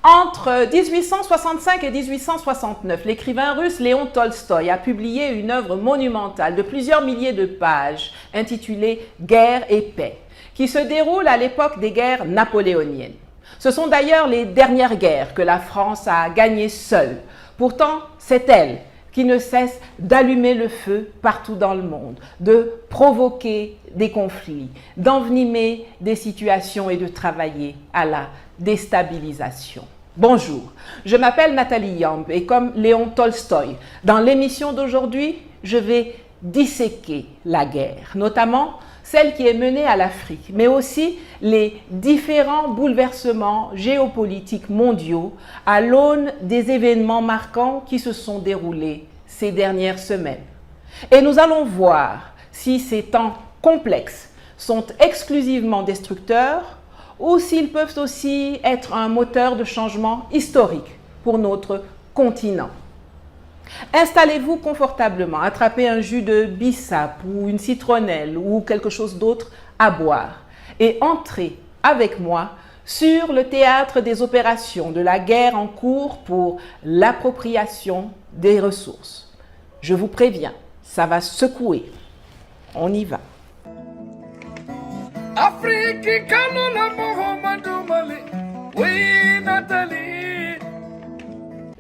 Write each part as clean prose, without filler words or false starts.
Entre 1865 et 1869, l'écrivain russe Léon Tolstoï a publié une œuvre monumentale de plusieurs milliers de pages intitulée « Guerre et paix », qui se déroule à l'époque des guerres napoléoniennes. Ce sont d'ailleurs les dernières guerres que la France a gagnées seule. Pourtant, c'est elle qui ne cesse d'allumer le feu partout dans le monde, de provoquer des conflits, d'envenimer des situations et de travailler à la déstabilisation. Bonjour, je m'appelle Nathalie Yamb et comme Léon Tolstoï, dans l'émission d'aujourd'hui, je vais disséquer la guerre, notamment celle qui est menée à l'Afrique, mais aussi les différents bouleversements géopolitiques mondiaux à l'aune des événements marquants qui se sont déroulés ces dernières semaines. Et nous allons voir si ces temps complexes sont exclusivement destructeurs ou s'ils peuvent aussi être un moteur de changement historique pour notre continent. Installez-vous confortablement, attrapez un jus de bissap ou une citronnelle ou quelque chose d'autre à boire et entrez avec moi sur le théâtre des opérations de la guerre en cours pour l'appropriation des ressources. Je vous préviens, ça va secouer. On y va.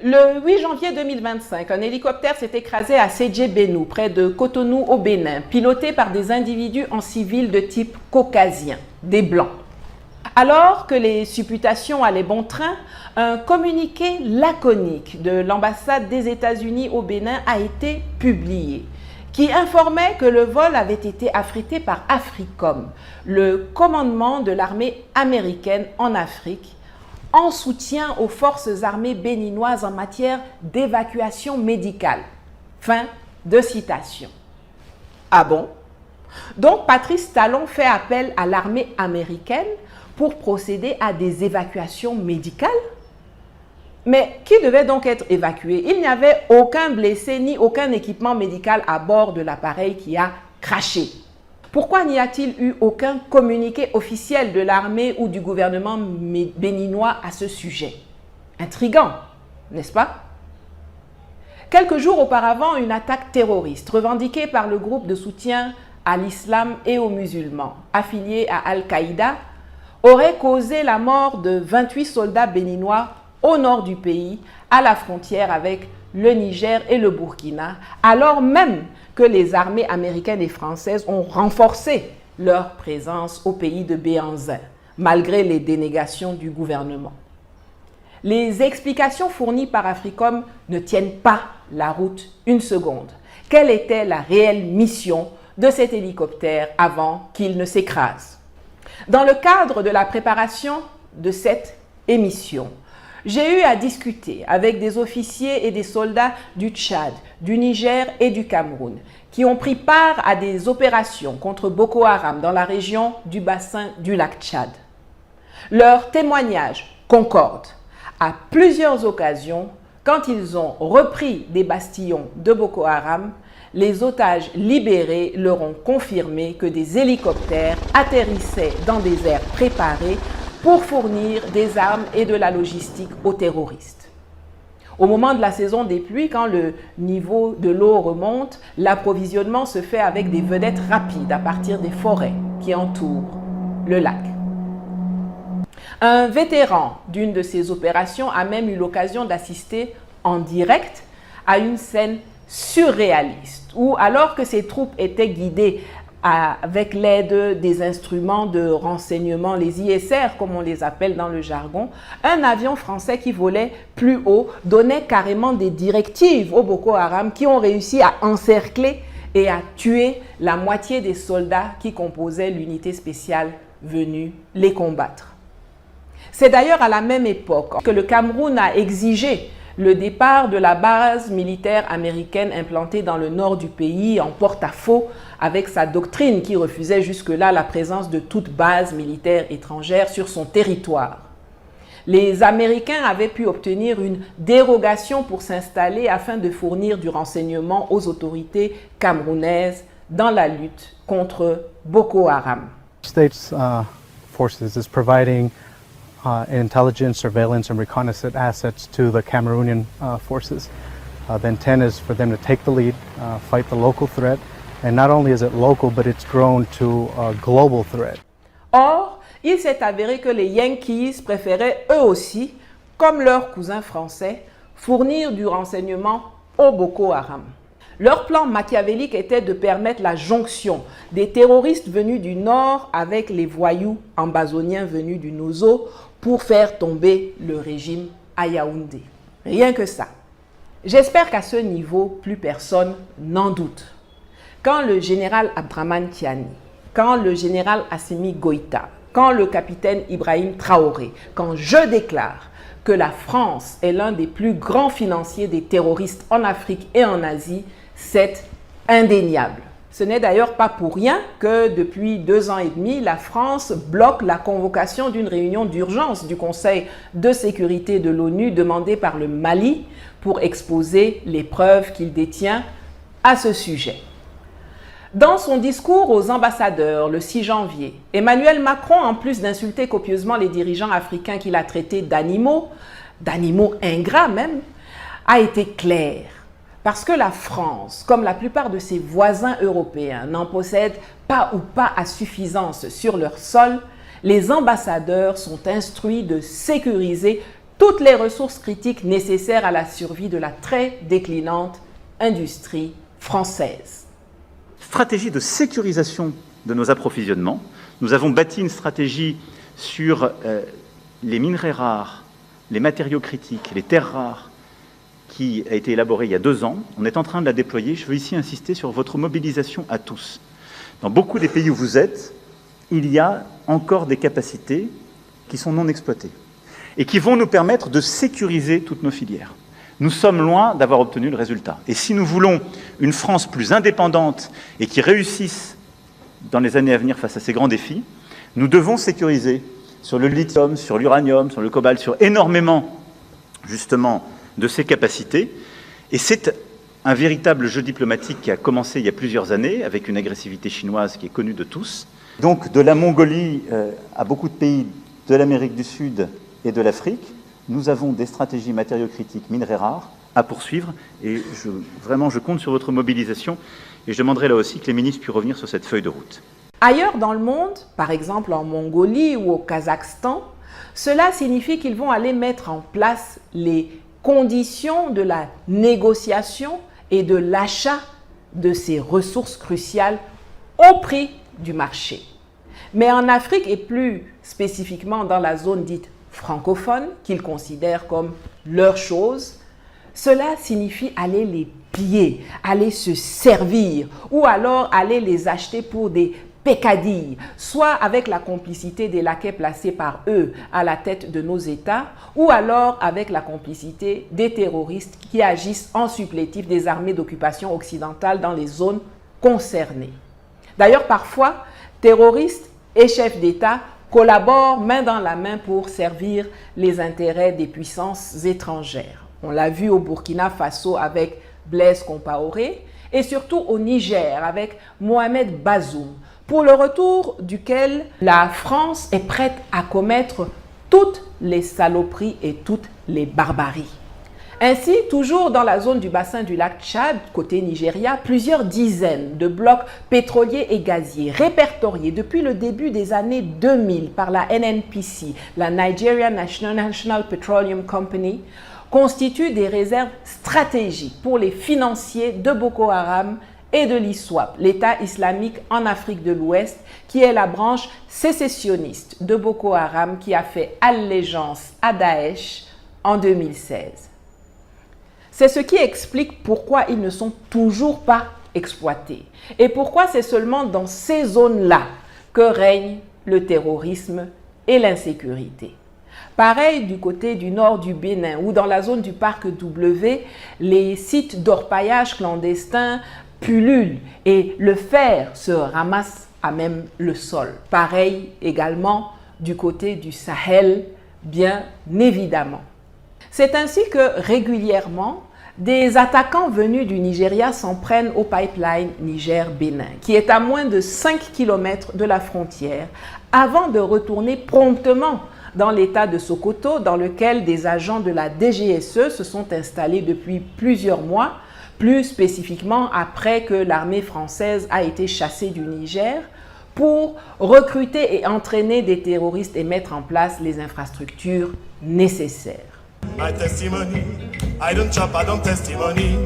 Le 8 janvier 2025, un hélicoptère s'est écrasé à Sédhié-Bénou, près de Cotonou au Bénin, piloté par des individus en civil de type caucasien, des Blancs. Alors que les supputations allaient bon train, un communiqué laconique de l'ambassade des États-Unis au Bénin a été publié, qui informait que le vol avait été affrété par AFRICOM, le commandement de l'armée américaine en Afrique, en soutien aux forces armées béninoises en matière d'évacuation médicale. Fin de citation. Ah bon? Donc Patrice Talon fait appel à l'armée américaine pour procéder à des évacuations médicales? Mais qui devait donc être évacué? Il n'y avait aucun blessé ni aucun équipement médical à bord de l'appareil qui a craché. Pourquoi n'y a-t-il eu aucun communiqué officiel de l'armée ou du gouvernement béninois à ce sujet? Intriguant, n'est-ce pas? Quelques jours auparavant, une attaque terroriste revendiquée par le groupe de soutien à l'islam et aux musulmans, affilié à Al-Qaïda, aurait causé la mort de 28 soldats béninois au nord du pays, à la frontière avec le Niger et le Burkina, alors même que les armées américaines et françaises ont renforcé leur présence au pays de Béhanzin, malgré les dénégations du gouvernement. Les explications fournies par AFRICOM ne tiennent pas la route une seconde. Quelle était la réelle mission de cet hélicoptère avant qu'il ne s'écrase? Dans le cadre de la préparation de cette émission, j'ai eu à discuter avec des officiers et des soldats du Tchad, du Niger et du Cameroun qui ont pris part à des opérations contre Boko Haram dans la région du bassin du lac Tchad. Leurs témoignages concordent. À plusieurs occasions, quand ils ont repris des bastions de Boko Haram, les otages libérés leur ont confirmé que des hélicoptères atterrissaient dans des aires préparées pour fournir des armes et de la logistique aux terroristes. Au moment de la saison des pluies, quand le niveau de l'eau remonte, l'approvisionnement se fait avec des vedettes rapides à partir des forêts qui entourent le lac. Un vétéran d'une de ces opérations a même eu l'occasion d'assister en direct à une scène surréaliste où, alors que ses troupes étaient guidées avec l'aide des instruments de renseignement, les ISR comme on les appelle dans le jargon, un avion français qui volait plus haut donnait carrément des directives aux Boko Haram qui ont réussi à encercler et à tuer la moitié des soldats qui composaient l'unité spéciale venue les combattre. C'est d'ailleurs à la même époque que le Cameroun a exigé le départ de la base militaire américaine implantée dans le nord du pays en porte-à-faux avec sa doctrine qui refusait jusque-là la présence de toute base militaire étrangère sur son territoire. Les Américains avaient pu obtenir une dérogation pour s'installer afin de fournir du renseignement aux autorités camerounaises dans la lutte contre Boko Haram. States forces is providing intelligence, surveillance, and reconnaissance assets to the Cameroonian forces. Then 10 is for them to take the lead, fight the local threat, and not only is it local, but it's grown to a global threat. Or, il s'est avéré que les Yankees préféraient eux aussi, comme leurs cousins français, fournir du renseignement au Boko Haram. Leur plan machiavélique était de permettre la jonction des terroristes venus du nord avec les voyous ambazoniens venus du Nozo pour faire tomber le régime à Yaoundé. Rien que ça. J'espère qu'à ce niveau, plus personne n'en doute. Quand le général Abdraman Tiani, quand le général Assimi Goïta, quand le capitaine Ibrahim Traoré, quand je déclare que la France est l'un des plus grands financiers des terroristes en Afrique et en Asie, c'est indéniable. Ce n'est d'ailleurs pas pour rien que depuis 2 ans et demi, la France bloque la convocation d'une réunion d'urgence du Conseil de sécurité de l'ONU demandée par le Mali pour exposer les preuves qu'il détient à ce sujet. Dans son discours aux ambassadeurs le 6 janvier, Emmanuel Macron, en plus d'insulter copieusement les dirigeants africains qu'il a traités d'animaux ingrats même, a été clair. Parce que la France, comme la plupart de ses voisins européens, n'en possède pas ou pas à suffisance sur leur sol, les ambassadeurs sont instruits de sécuriser toutes les ressources critiques nécessaires à la survie de la très déclinante industrie française. Stratégie de sécurisation de nos approvisionnements. Nous avons bâti une stratégie sur les minerais rares, les matériaux critiques, les terres rares, qui a été élaborée il y a 2 ans. On est en train de la déployer. Je veux ici insister sur votre mobilisation à tous. Dans beaucoup des pays où vous êtes, il y a encore des capacités qui sont non exploitées et qui vont nous permettre de sécuriser toutes nos filières. Nous sommes loin d'avoir obtenu le résultat. Et si nous voulons une France plus indépendante et qui réussisse dans les années à venir face à ces grands défis, nous devons sécuriser sur le lithium, sur l'uranium, sur le cobalt, sur énormément, justement, de ces capacités. Et c'est un véritable jeu diplomatique qui a commencé il y a plusieurs années, avec une agressivité chinoise qui est connue de tous. Donc, de la Mongolie à beaucoup de pays de l'Amérique du Sud et de l'Afrique, nous avons des stratégies matériaux critiques, minerais rares, à poursuivre. Et vraiment, je compte sur votre mobilisation. Et je demanderai là aussi que les ministres puissent revenir sur cette feuille de route. Ailleurs dans le monde, par exemple en Mongolie ou au Kazakhstan, cela signifie qu'ils vont aller mettre en place les conditions de la négociation et de l'achat de ces ressources cruciales au prix du marché. Mais en Afrique et plus spécifiquement dans la zone dite francophone, qu'ils considèrent comme leur chose, cela signifie aller les piller, aller se servir ou alors aller les acheter pour des peccadilles, soit avec la complicité des laquais placés par eux à la tête de nos États, ou alors avec la complicité des terroristes qui agissent en supplétif des armées d'occupation occidentale dans les zones concernées. D'ailleurs, parfois, terroristes et chefs d'État collaborent main dans la main pour servir les intérêts des puissances étrangères. On l'a vu au Burkina Faso avec Blaise Compaoré et surtout au Niger avec Mohamed Bazoum, pour le retour duquel la France est prête à commettre toutes les saloperies et toutes les barbaries. Ainsi, toujours dans la zone du bassin du lac Tchad, côté Nigeria, plusieurs dizaines de blocs pétroliers et gaziers répertoriés depuis le début des années 2000 par la NNPC, la Nigeria National Petroleum Company, constituent des réserves stratégiques pour les financiers de Boko Haram et de l'ISWAP, l'État islamique en Afrique de l'Ouest, qui est la branche sécessionniste de Boko Haram qui a fait allégeance à Daesh en 2016. C'est ce qui explique pourquoi ils ne sont toujours pas exploités et pourquoi c'est seulement dans ces zones-là que règne le terrorisme et l'insécurité. Pareil du côté du nord du Bénin ou dans la zone du parc W, les sites d'orpaillage clandestins pullulent et le fer se ramasse à même le sol. Pareil également du côté du Sahel, bien évidemment. C'est ainsi que régulièrement, des attaquants venus du Nigeria s'en prennent au pipeline Niger-Bénin, qui est à moins de 5 km de la frontière, avant de retourner promptement dans l'état de Sokoto, dans lequel des agents de la DGSE se sont installés depuis plusieurs mois, plus spécifiquement après que l'armée française a été chassée du Niger, pour recruter et entraîner des terroristes et mettre en place les infrastructures nécessaires. My testimony, I don't chop, I don't testimony.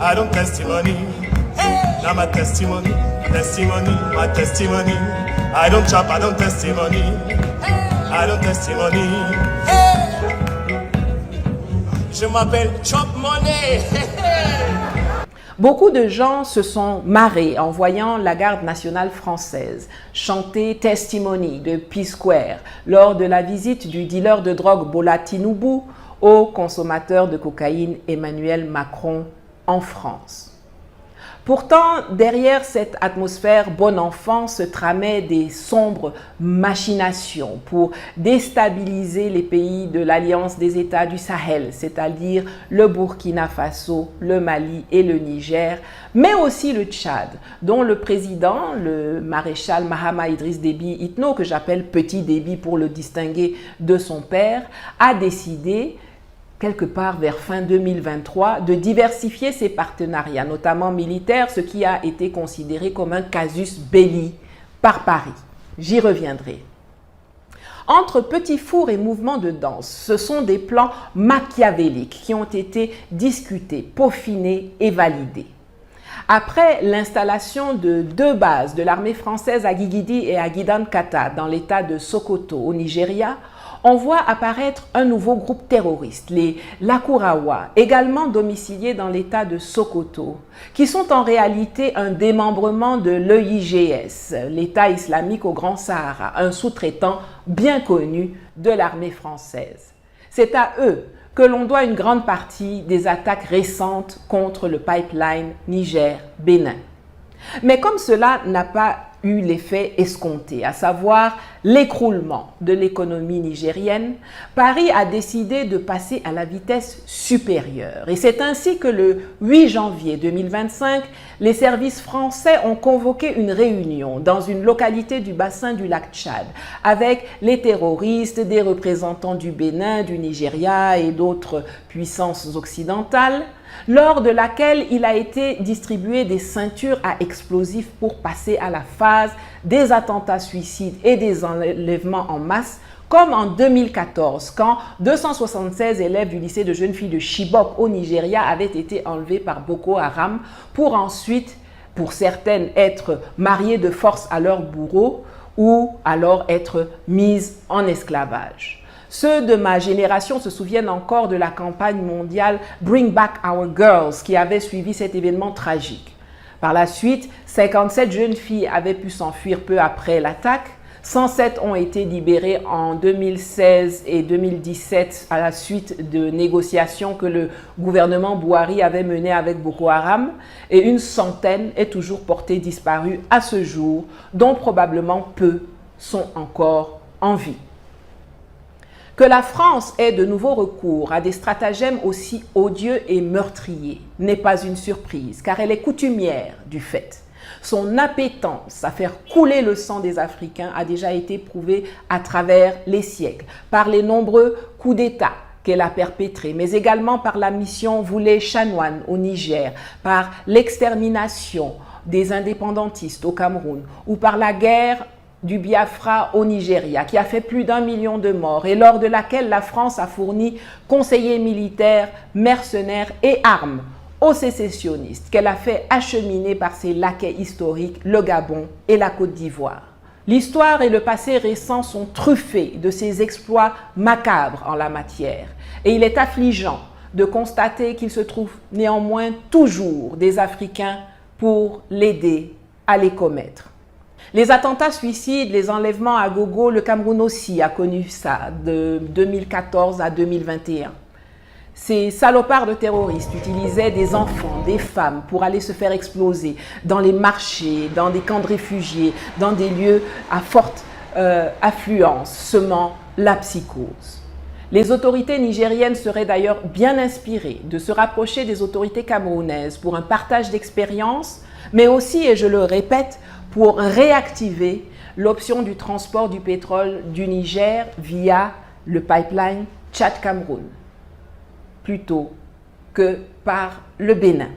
I don't testimony. Now my testimony, testimony, my testimony. I don't chop, I don't testimony. I don't testimony. Je m'appelle Chop Money. Beaucoup de gens se sont marrés en voyant la garde nationale française chanter Testimony de P-Square lors de la visite du dealer de drogue Bola Tinubu au consommateur de cocaïne Emmanuel Macron en France. Pourtant, derrière cette atmosphère bon enfant se tramaient des sombres machinations pour déstabiliser les pays de l'Alliance des États du Sahel, c'est-à-dire le Burkina Faso, le Mali et le Niger, mais aussi le Tchad, dont le président, le maréchal Mahama Idriss Déby Itno, que j'appelle Petit Déby pour le distinguer de son père, a décidé quelque part vers fin 2023, de diversifier ses partenariats, notamment militaires, ce qui a été considéré comme un casus belli par Paris. J'y reviendrai. Entre petits fours et mouvements de danse, ce sont des plans machiavéliques qui ont été discutés, peaufinés et validés. Après l'installation de 2 bases de l'armée française à Guigidi et à Gidankata dans l'état de Sokoto au Nigeria, on voit apparaître un nouveau groupe terroriste, les Lakurawa, également domiciliés dans l'état de Sokoto, qui sont en réalité un démembrement de l'EIGS, l'État islamique au Grand Sahara, un sous-traitant bien connu de l'armée française. C'est à eux que l'on doit une grande partie des attaques récentes contre le pipeline Niger-Bénin. Mais comme cela n'a pas eu l'effet escompté, à savoir l'écroulement de l'économie nigérienne, Paris a décidé de passer à la vitesse supérieure. Et c'est ainsi que le 8 janvier 2025, les services français ont convoqué une réunion dans une localité du bassin du lac Tchad avec les terroristes, des représentants du Bénin, du Nigeria et d'autres puissances occidentales, lors de laquelle il a été distribué des ceintures à explosifs pour passer à la phase des attentats suicides et des enlèvements en masse, comme en 2014, quand 276 élèves du lycée de jeunes filles de Chibok au Nigeria avaient été enlevés par Boko Haram pour ensuite, pour certaines, être mariées de force à leurs bourreaux ou alors être mises en esclavage. Ceux de ma génération se souviennent encore de la campagne mondiale Bring Back Our Girls qui avait suivi cet événement tragique. Par la suite, 57 jeunes filles avaient pu s'enfuir peu après l'attaque. 107 ont été libérées en 2016 et 2017 à la suite de négociations que le gouvernement Buhari avait menées avec Boko Haram et une centaine est toujours portée disparue à ce jour, dont probablement peu sont encore en vie. Que la France ait de nouveau recours à des stratagèmes aussi odieux et meurtriers n'est pas une surprise, car elle est coutumière du fait. Son appétence à faire couler le sang des Africains a déjà été prouvée à travers les siècles, par les nombreux coups d'État qu'elle a perpétrés, mais également par la mission Voulé Chanoine au Niger, par l'extermination des indépendantistes au Cameroun ou par la guerre du Biafra au Nigeria, qui a fait plus d'1 million de morts et lors de laquelle la France a fourni conseillers militaires, mercenaires et armes aux sécessionnistes qu'elle a fait acheminer par ses laquais historiques, le Gabon et la Côte d'Ivoire. L'histoire et le passé récent sont truffés de ces exploits macabres en la matière et il est affligeant de constater qu'il se trouve néanmoins toujours des Africains pour l'aider à les commettre. Les attentats suicides, les enlèvements à gogo, le Cameroun aussi a connu ça de 2014 à 2021. Ces salopards de terroristes utilisaient des enfants, des femmes pour aller se faire exploser dans les marchés, dans des camps de réfugiés, dans des lieux à forte affluence, semant la psychose. Les autorités nigériennes seraient d'ailleurs bien inspirées de se rapprocher des autorités camerounaises pour un partage d'expériences, mais aussi, et je le répète, pour réactiver l'option du transport du pétrole du Niger via le pipeline Tchad-Cameroun, plutôt que par le Bénin.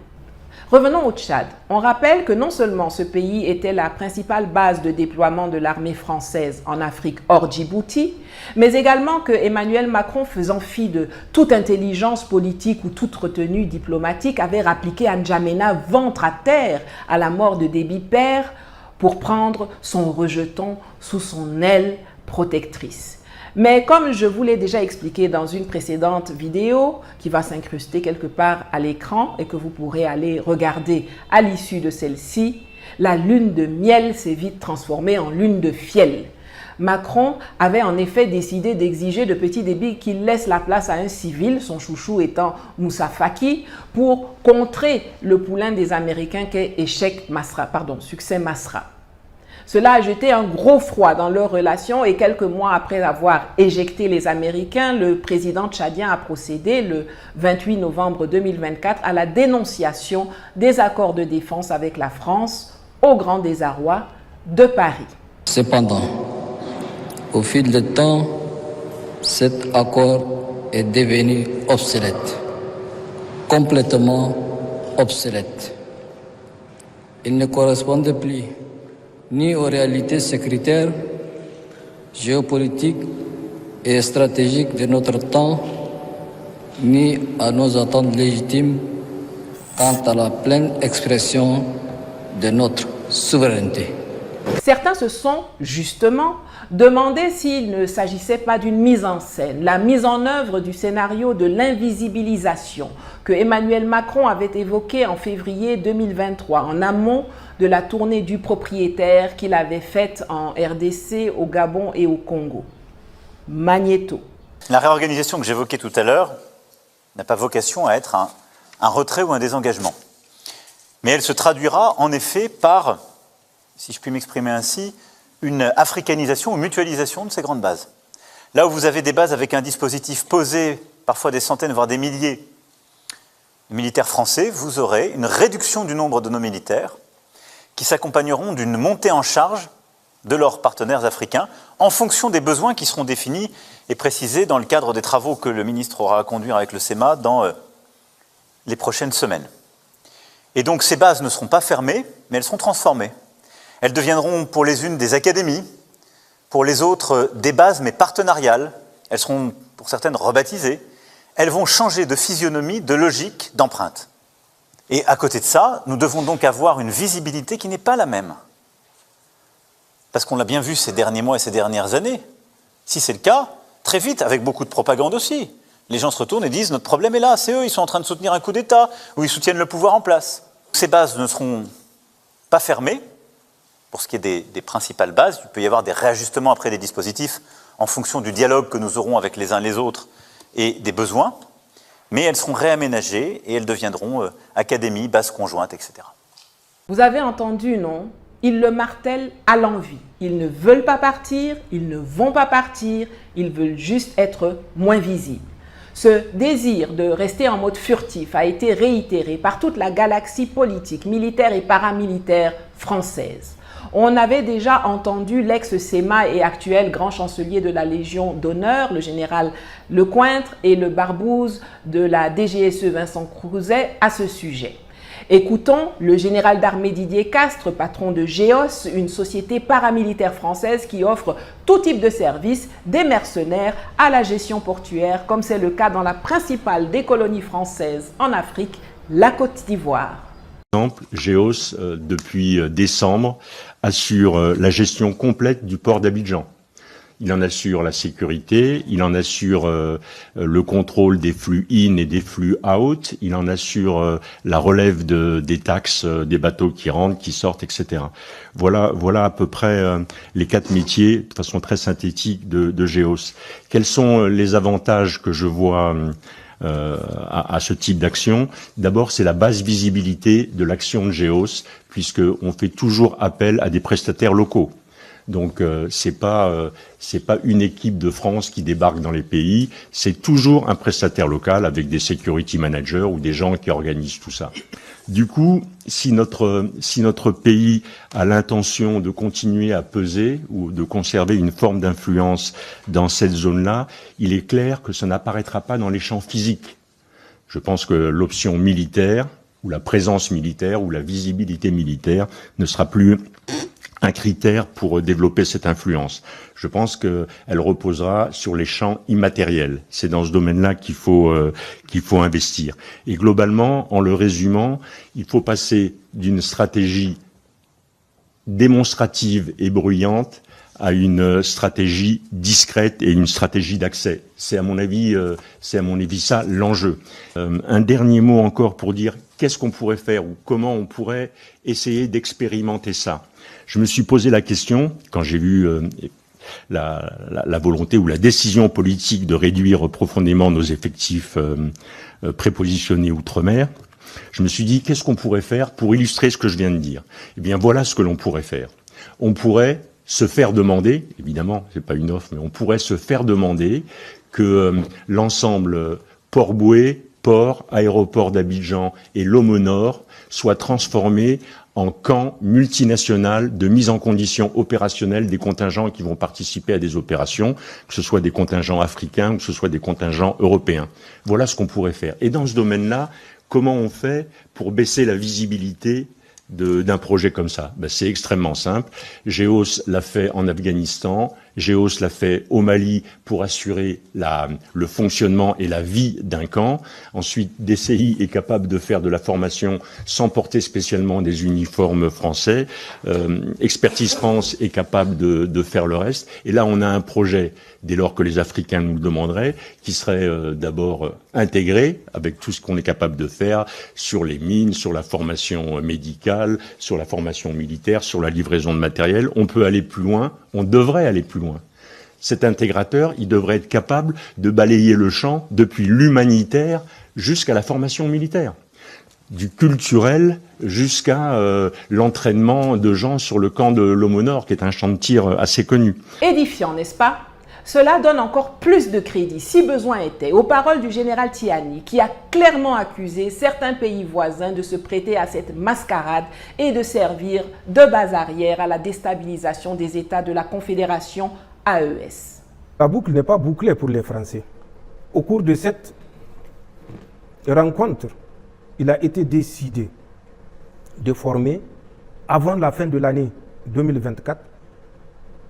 Revenons au Tchad. On rappelle que non seulement ce pays était la principale base de déploiement de l'armée française en Afrique hors Djibouti, mais également que Emmanuel Macron, faisant fi de toute intelligence politique ou toute retenue diplomatique, avait rappliqué à N'Djamena ventre à terre à la mort de Déby Père pour prendre son rejeton sous son aile protectrice. Mais comme je vous l'ai déjà expliqué dans une précédente vidéo qui va s'incruster quelque part à l'écran et que vous pourrez aller regarder à l'issue de celle-ci, la lune de miel s'est vite transformée en lune de fiel. Macron avait en effet décidé d'exiger de Petit Déby qu'il laisse la place à un civil, son chouchou étant Moussa Faki, pour contrer le poulain des Américains qu'est Succès Masra. Cela a jeté un gros froid dans leurs relations et quelques mois après avoir éjecté les Américains, le président tchadien a procédé le 28 novembre 2024 à la dénonciation des accords de défense avec la France au grand désarroi de Paris. Cependant, au fil du temps, cet accord est devenu obsolète, complètement obsolète. Il ne correspondait plus ni aux réalités sécuritaires, géopolitiques et stratégiques de notre temps, ni à nos attentes légitimes quant à la pleine expression de notre souveraineté. Certains se sont justement demandé s'il ne s'agissait pas d'une mise en scène, la mise en œuvre du scénario de l'invisibilisation que Emmanuel Macron avait évoqué en février 2023 en amont de la tournée du propriétaire qu'il avait faite en RDC, au Gabon et au Congo. Magnéto. La réorganisation que j'évoquais tout à l'heure n'a pas vocation à être un retrait ou un désengagement. Mais elle se traduira en effet par, si je puis m'exprimer ainsi, une africanisation ou mutualisation de ces grandes bases. Là où vous avez des bases avec un dispositif posé, parfois des centaines, voire des milliers de militaires français, vous aurez une réduction du nombre de nos militaires qui s'accompagneront d'une montée en charge de leurs partenaires africains en fonction des besoins qui seront définis et précisés dans le cadre des travaux que le ministre aura à conduire avec le SEMA dans les prochaines semaines. Et donc ces bases ne seront pas fermées, mais elles seront transformées. Elles deviendront pour les unes des académies, pour les autres des bases mais partenariales. Elles seront pour certaines rebaptisées. Elles vont changer de physionomie, de logique, d'empreinte. Et à côté de ça, nous devons donc avoir une visibilité qui n'est pas la même. Parce qu'on l'a bien vu ces derniers mois et ces dernières années. Si c'est le cas, très vite, avec beaucoup de propagande aussi, les gens se retournent et disent « notre problème est là, c'est eux, ils sont en train de soutenir un coup d'État, ou ils soutiennent le pouvoir en place ». Ces bases ne seront pas fermées. Pour ce qui est des principales bases, il peut y avoir des réajustements après des dispositifs en fonction du dialogue que nous aurons avec les uns les autres et des besoins, mais elles seront réaménagées et elles deviendront académies, bases conjointes, etc. Vous avez entendu, non? Ils le martèlent à l'envi. Ils ne veulent pas partir, ils ne vont pas partir, ils veulent juste être moins visibles. Ce désir de rester en mode furtif a été réitéré par toute la galaxie politique, militaire et paramilitaire française. On avait déjà entendu l'ex-SEMA et actuel grand chancelier de la Légion d'honneur, le général Lecointre, et le barbouze de la DGSE Vincent Crouzet à ce sujet. Écoutons le général d'armée Didier Castres, patron de GEOS, une société paramilitaire française qui offre tout type de services, des mercenaires à la gestion portuaire, comme c'est le cas dans la principale des colonies françaises en Afrique, la Côte d'Ivoire. Par exemple, GEOS, depuis décembre, assure la gestion complète du port d'Abidjan. Il en assure la sécurité, il en assure le contrôle des flux in et des flux out, il en assure la relève des taxes des bateaux qui rentrent, qui sortent, etc. Voilà à peu près les 4 métiers, de façon très synthétique, de GEOS. Quels sont les avantages que je vois à ce type d'action? D'abord, c'est la basse visibilité de l'action de GEOS, puisqu'on fait toujours appel à des prestataires locaux. Donc c'est pas une équipe de France qui débarque dans les pays, c'est toujours un prestataire local avec des security managers ou des gens qui organisent tout ça. Du coup, si notre pays a l'intention de continuer à peser ou de conserver une forme d'influence dans cette zone-là, il est clair que ça n'apparaîtra pas dans les champs physiques. Je pense que l'option militaire, ou la présence militaire, ou la visibilité militaire ne sera plus un critère pour développer cette influence. Je pense qu'elle reposera sur les champs immatériels. C'est dans ce domaine-là qu'il faut investir. Et globalement, en le résumant, il faut passer d'une stratégie démonstrative et bruyante à une stratégie discrète et une stratégie d'accès. C'est à mon avis ça l'enjeu. Un dernier mot encore pour dire qu'est-ce qu'on pourrait faire ou comment on pourrait essayer d'expérimenter ça. Je me suis posé la question quand j'ai vu la volonté ou la décision politique de réduire profondément nos effectifs prépositionnés outre-mer. Je me suis dit qu'est-ce qu'on pourrait faire pour illustrer ce que je viens de dire. Eh bien voilà ce que l'on pourrait faire. On pourrait se faire demander, évidemment, c'est pas une offre, mais on pourrait se faire demander que l'ensemble Port-Bouët, port, aéroport d'Abidjan et Lomo Nord soient transformés en camp multinational de mise en condition opérationnelle des contingents qui vont participer à des opérations, que ce soit des contingents africains ou que ce soit des contingents européens. Voilà ce qu'on pourrait faire. Et dans ce domaine-là, comment on fait pour baisser la visibilité d'un projet comme ça? C'est extrêmement simple. GEOS l'a fait en Afghanistan, GEOS l'a fait au Mali pour assurer le fonctionnement et la vie d'un camp. Ensuite, DCI est capable de faire de la formation sans porter spécialement des uniformes français. Expertise France est capable de faire le reste. Et là, on a un projet, dès lors que les Africains nous le demanderaient, qui serait d'abord intégré avec tout ce qu'on est capable de faire sur les mines, sur la formation médicale, sur la formation militaire, sur la livraison de matériel. On peut aller plus loin, on devrait aller plus loin. Cet intégrateur, il devrait être capable de balayer le champ depuis l'humanitaire jusqu'à la formation militaire, du culturel jusqu'à l'entraînement de gens sur le camp de Lomo Nord, qui est un champ de tir assez connu. Édifiant, n'est-ce pas? Cela donne encore plus de crédit, si besoin était, aux paroles du général Tiani, qui a clairement accusé certains pays voisins de se prêter à cette mascarade et de servir de base arrière à la déstabilisation des États de la Confédération AES. La boucle n'est pas bouclée pour les Français. Au cours de cette rencontre, il a été décidé de former, avant la fin de l'année 2024,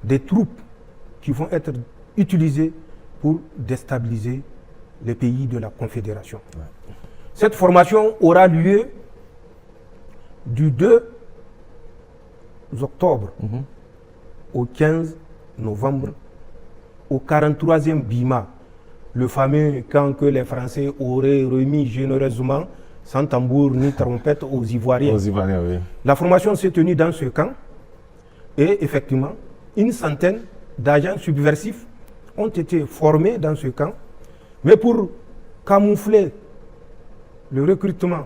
des troupes qui vont être utilisées pour déstabiliser les pays de la Confédération. Ouais. Cette formation aura lieu du 2 octobre au 15 novembre au 43e BIMA, le fameux camp que les Français auraient remis généreusement, sans tambour ni trompette, aux Ivoiriens. Oui. La formation s'est tenue dans ce camp et effectivement, une centaine d'agents subversifs ont été formés dans ce camp, mais pour camoufler le recrutement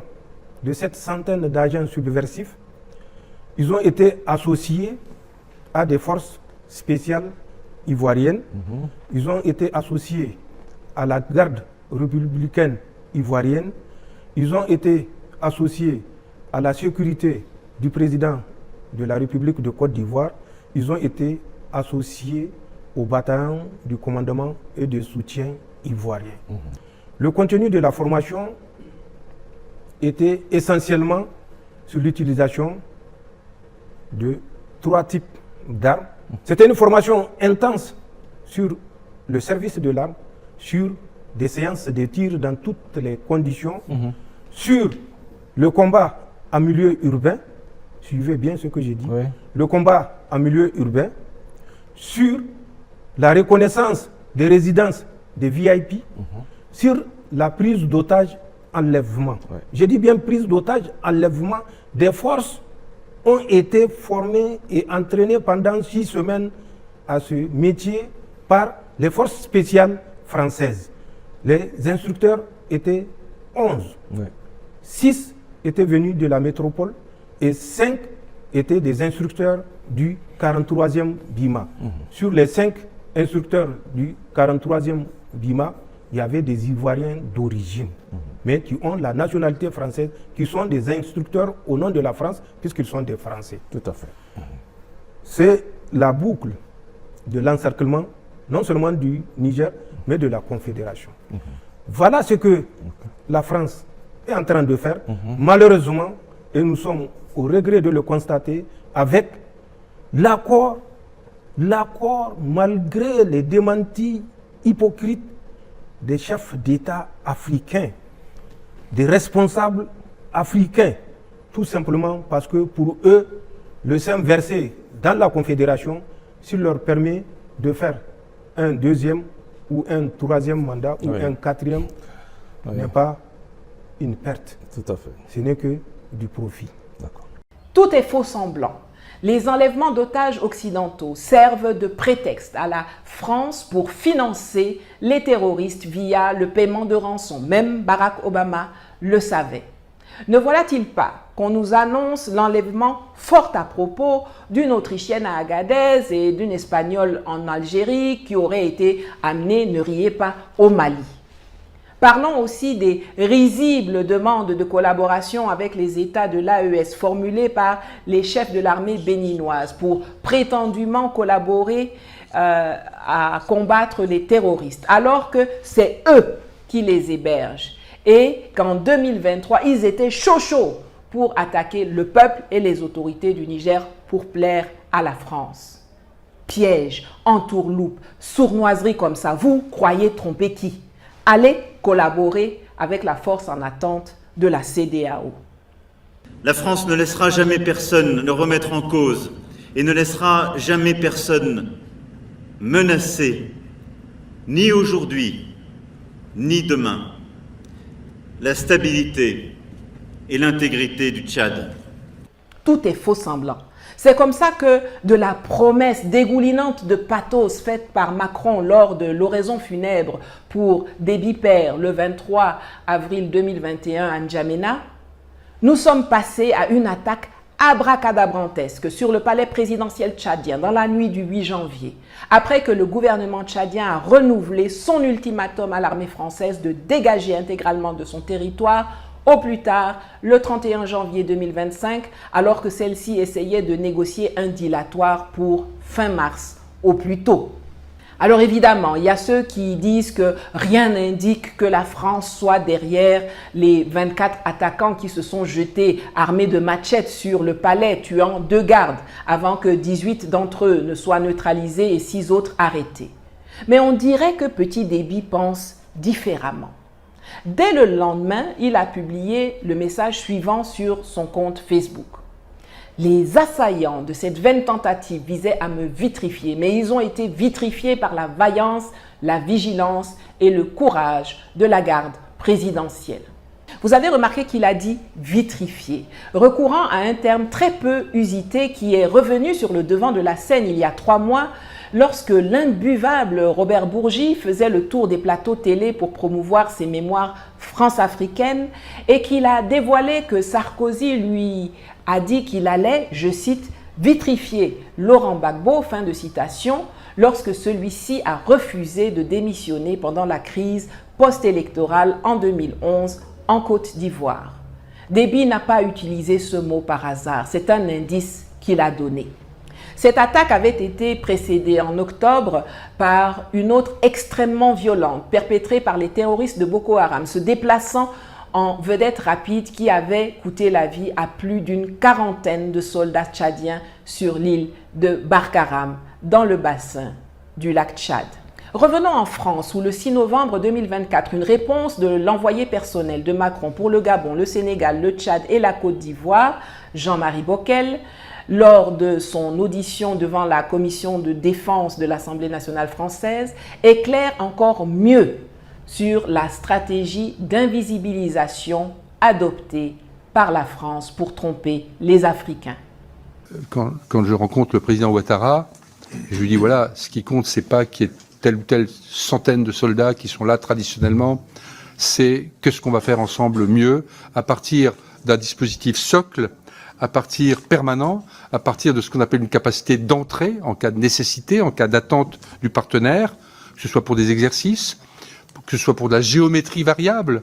de cette centaine d'agents subversifs, ils ont été associés à des forces spéciales ivoiriennes, ils ont été associés à la garde républicaine ivoirienne, ils ont été associés à la sécurité du président de la République de Côte d'Ivoire, ils ont été associés au bataillon du commandement et de soutien ivoirien. Le contenu de la formation était essentiellement sur l'utilisation de 3 types d'armes. C'était une formation intense sur le service de l'arme, sur des séances de tir dans toutes les conditions, sur le combat en milieu urbain, suivez bien ce que j'ai dit, le combat en milieu urbain, sur la reconnaissance des résidences des VIP, sur la prise d'otages, enlèvement. J'ai dit bien prise d'otages, enlèvement. Des forces ont été formées et entraînées pendant 6 semaines à ce métier par les forces spéciales françaises. Les instructeurs étaient 11. 6 étaient venus de la métropole et 5 étaient des instructeurs du 43e BIMA. Sur les 5 instructeurs du 43e BIMA, il y avait des Ivoiriens d'origine. mais qui ont la nationalité française, qui sont des instructeurs au nom de la France, puisqu'ils sont des Français. Tout à fait. C'est la boucle de l'encerclement, non seulement du Niger, mais de la Confédération. Voilà ce que la France est en train de faire, malheureusement, et nous sommes au regret de le constater, avec l'accord, malgré les démentis hypocrites des chefs d'État africains, des responsables africains, tout simplement parce que pour eux, le sein versé dans la Confédération, s'il leur permet de faire un deuxième ou un troisième mandat ou un quatrième, n'est pas une perte. Tout à fait. Ce n'est que du profit. D'accord. Tout est faux semblant. Les enlèvements d'otages occidentaux servent de prétexte à la France pour financer les terroristes via le paiement de rançon. Même Barack Obama le savait. Ne voilà-t-il pas qu'on nous annonce l'enlèvement fort à propos d'une Autrichienne à Agadez et d'une Espagnole en Algérie qui aurait été amenée, ne riez pas, au Mali. Parlons aussi des risibles demandes de collaboration avec les États de l'AES formulées par les chefs de l'armée béninoise pour prétendument collaborer à combattre les terroristes, alors que c'est eux qui les hébergent. Et qu'en 2023, ils étaient chauds pour attaquer le peuple et les autorités du Niger pour plaire à la France. Piège, entourloupe, sournoiserie comme ça, vous croyez tromper qui? Allez collaborer avec la force en attente de la CEDEAO. La France ne laissera jamais personne le remettre en cause et ne laissera jamais personne menacer, ni aujourd'hui, ni demain, la stabilité et l'intégrité du Tchad. Tout est faux semblant. C'est comme ça que de la promesse dégoulinante de pathos faite par Macron lors de l'oraison funèbre pour Déby Père le 23 avril 2021 à N'Djamena, nous sommes passés à une attaque abracadabrantesque sur le palais présidentiel tchadien dans la nuit du 8 janvier, après que le gouvernement tchadien a renouvelé son ultimatum à l'armée française de dégager intégralement de son territoire au plus tard le 31 janvier 2025, alors que celle-ci essayait de négocier un dilatoire pour fin mars au plus tôt. Alors évidemment, il y a ceux qui disent que rien n'indique que la France soit derrière les 24 attaquants qui se sont jetés armés de machettes sur le palais, tuant 2 gardes, avant que 18 d'entre eux ne soient neutralisés et 6 autres arrêtés. Mais on dirait que Petit Déby pense différemment. Dès le lendemain, il a publié le message suivant sur son compte Facebook. Les assaillants de cette vaine tentative visaient à me vitrifier, mais ils ont été vitrifiés par la vaillance, la vigilance et le courage de la garde présidentielle. Vous avez remarqué qu'il a dit vitrifié, recourant à un terme très peu usité qui est revenu sur le devant de la scène il y a 3 mois lorsque l'imbuvable Robert Bourgi faisait le tour des plateaux télé pour promouvoir ses mémoires france-africaines et qu'il a dévoilé que Sarkozy lui a dit qu'il allait, je cite, vitrifier Laurent Gbagbo, fin de citation, lorsque celui-ci a refusé de démissionner pendant la crise post-électorale en 2011 en Côte d'Ivoire. Déby n'a pas utilisé ce mot par hasard, c'est un indice qu'il a donné. Cette attaque avait été précédée en octobre par une autre extrêmement violente, perpétrée par les terroristes de Boko Haram, se déplaçant en vedette rapide qui avait coûté la vie à plus d'une 40aine de soldats tchadiens sur l'île de Barkaram, dans le bassin du lac Tchad. Revenons en France où le 6 novembre 2024, une réponse de l'envoyé personnel de Macron pour le Gabon, le Sénégal, le Tchad et la Côte d'Ivoire, Jean-Marie Bockel, lors de son audition devant la commission de défense de l'Assemblée nationale française, éclaire encore mieux sur la stratégie d'invisibilisation adoptée par la France pour tromper les Africains. Quand je rencontre le président Ouattara, je lui dis voilà, ce qui compte, c'est pas qu'il y ait telle ou telle centaine de soldats qui sont là traditionnellement, c'est qu'est-ce qu'on va faire ensemble mieux à partir d'un dispositif socle, à partir permanent, à partir de ce qu'on appelle une capacité d'entrée en cas de nécessité, en cas d'attente du partenaire, que ce soit pour des exercices, que ce soit pour de la géométrie variable,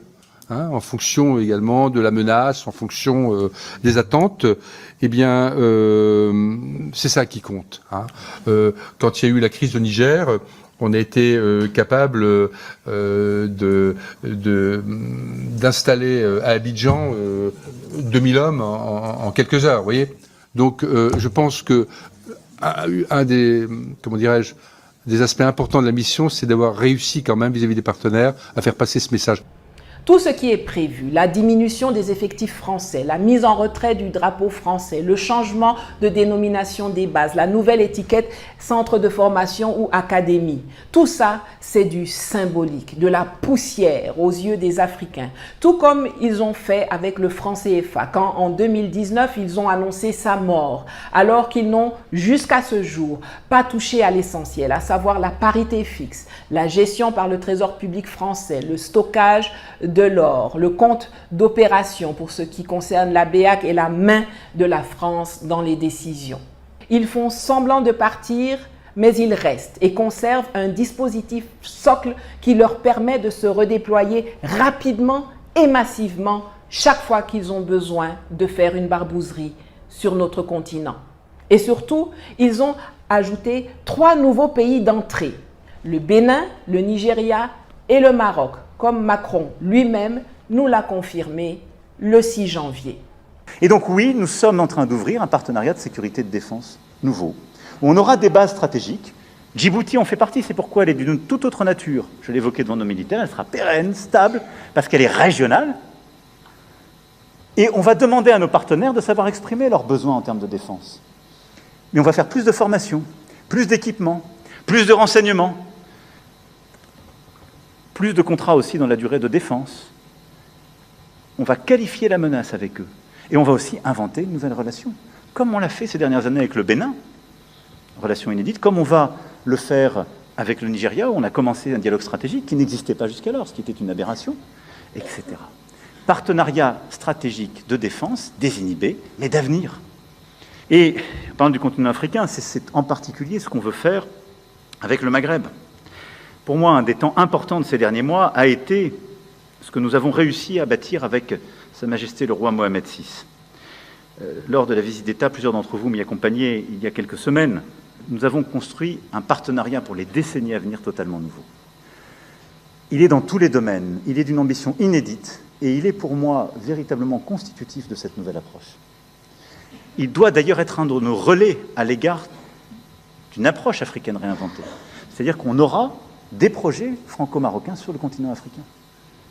en fonction également de la menace, en fonction des attentes, eh bien, c'est ça qui compte. Quand il y a eu la crise au Niger, on a été capable d'installer à Abidjan 2000 hommes en quelques heures, vous voyez. Donc, je pense que un des, comment dirais-je, des aspects importants de la mission, c'est d'avoir réussi quand même vis-à-vis des partenaires à faire passer ce message. Tout ce qui est prévu, la diminution des effectifs français, la mise en retrait du drapeau français, le changement de dénomination des bases, la nouvelle étiquette centre de formation ou académie, tout ça, c'est du symbolique, de la poussière aux yeux des Africains. Tout comme ils ont fait avec le franc CFA, quand en 2019, ils ont annoncé sa mort, alors qu'ils n'ont jusqu'à ce jour pas touché à l'essentiel, à savoir la parité fixe, la gestion par le Trésor public français, le stockage de l'or, le compte d'opération pour ce qui concerne la BEAC et la main de la France dans les décisions. Ils font semblant de partir, mais ils restent et conservent un dispositif socle qui leur permet de se redéployer rapidement et massivement chaque fois qu'ils ont besoin de faire une barbouzerie sur notre continent. Et surtout, ils ont ajouté 3 nouveaux pays d'entrée, le Bénin, le Nigeria et le Maroc, comme Macron lui-même nous l'a confirmé le 6 janvier. Et donc oui, nous sommes en train d'ouvrir un partenariat de sécurité et de défense nouveau, où on aura des bases stratégiques. Djibouti en fait partie, c'est pourquoi elle est d'une toute autre nature. Je l'évoquais devant nos militaires, elle sera pérenne, stable, parce qu'elle est régionale. Et on va demander à nos partenaires de savoir exprimer leurs besoins en termes de défense. Mais on va faire plus de formation, plus d'équipements, plus de renseignements, plus de contrats aussi dans la durée de défense. On va qualifier la menace avec eux. Et on va aussi inventer une nouvelle relation, comme on l'a fait ces dernières années avec le Bénin, relation inédite, comme on va le faire avec le Nigeria, où on a commencé un dialogue stratégique qui n'existait pas jusqu'alors, ce qui était une aberration, etc. Partenariat stratégique de défense, désinhibé, mais d'avenir. Et, en parlant du continent africain, c'est en particulier ce qu'on veut faire avec le Maghreb. Pour moi, un des temps importants de ces derniers mois a été ce que nous avons réussi à bâtir avec Sa Majesté le roi Mohamed VI. Lors de la visite d'État, plusieurs d'entre vous m'y accompagnaient il y a quelques semaines. Nous avons construit un partenariat pour les décennies à venir totalement nouveau. Il est dans tous les domaines, il est d'une ambition inédite et il est pour moi véritablement constitutif de cette nouvelle approche. Il doit d'ailleurs être un de nos relais à l'égard d'une approche africaine réinventée. C'est-à-dire qu'on aura des projets franco-marocains sur le continent africain.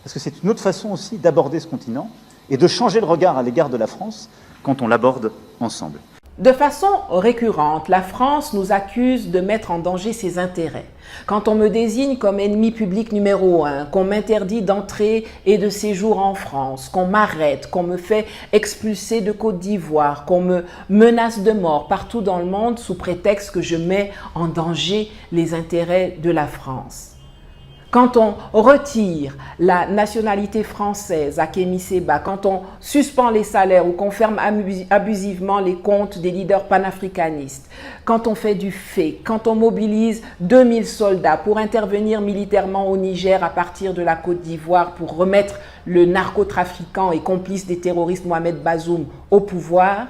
Parce que c'est une autre façon aussi d'aborder ce continent et de changer le regard à l'égard de la France quand on l'aborde ensemble. De façon récurrente, la France nous accuse de mettre en danger ses intérêts. Quand on me désigne comme ennemi public numéro 1, qu'on m'interdit d'entrée et de séjour en France, qu'on m'arrête, qu'on me fait expulser de Côte d'Ivoire, qu'on me menace de mort partout dans le monde sous prétexte que je mets en danger les intérêts de la France. Quand on retire la nationalité française à Kémy Séba, quand on suspend les salaires ou qu'on ferme abusivement les comptes des leaders panafricanistes, quand on fait du fake, quand on mobilise 2000 soldats pour intervenir militairement au Niger à partir de la Côte d'Ivoire pour remettre le narcotrafiquant et complice des terroristes Mohamed Bazoum au pouvoir,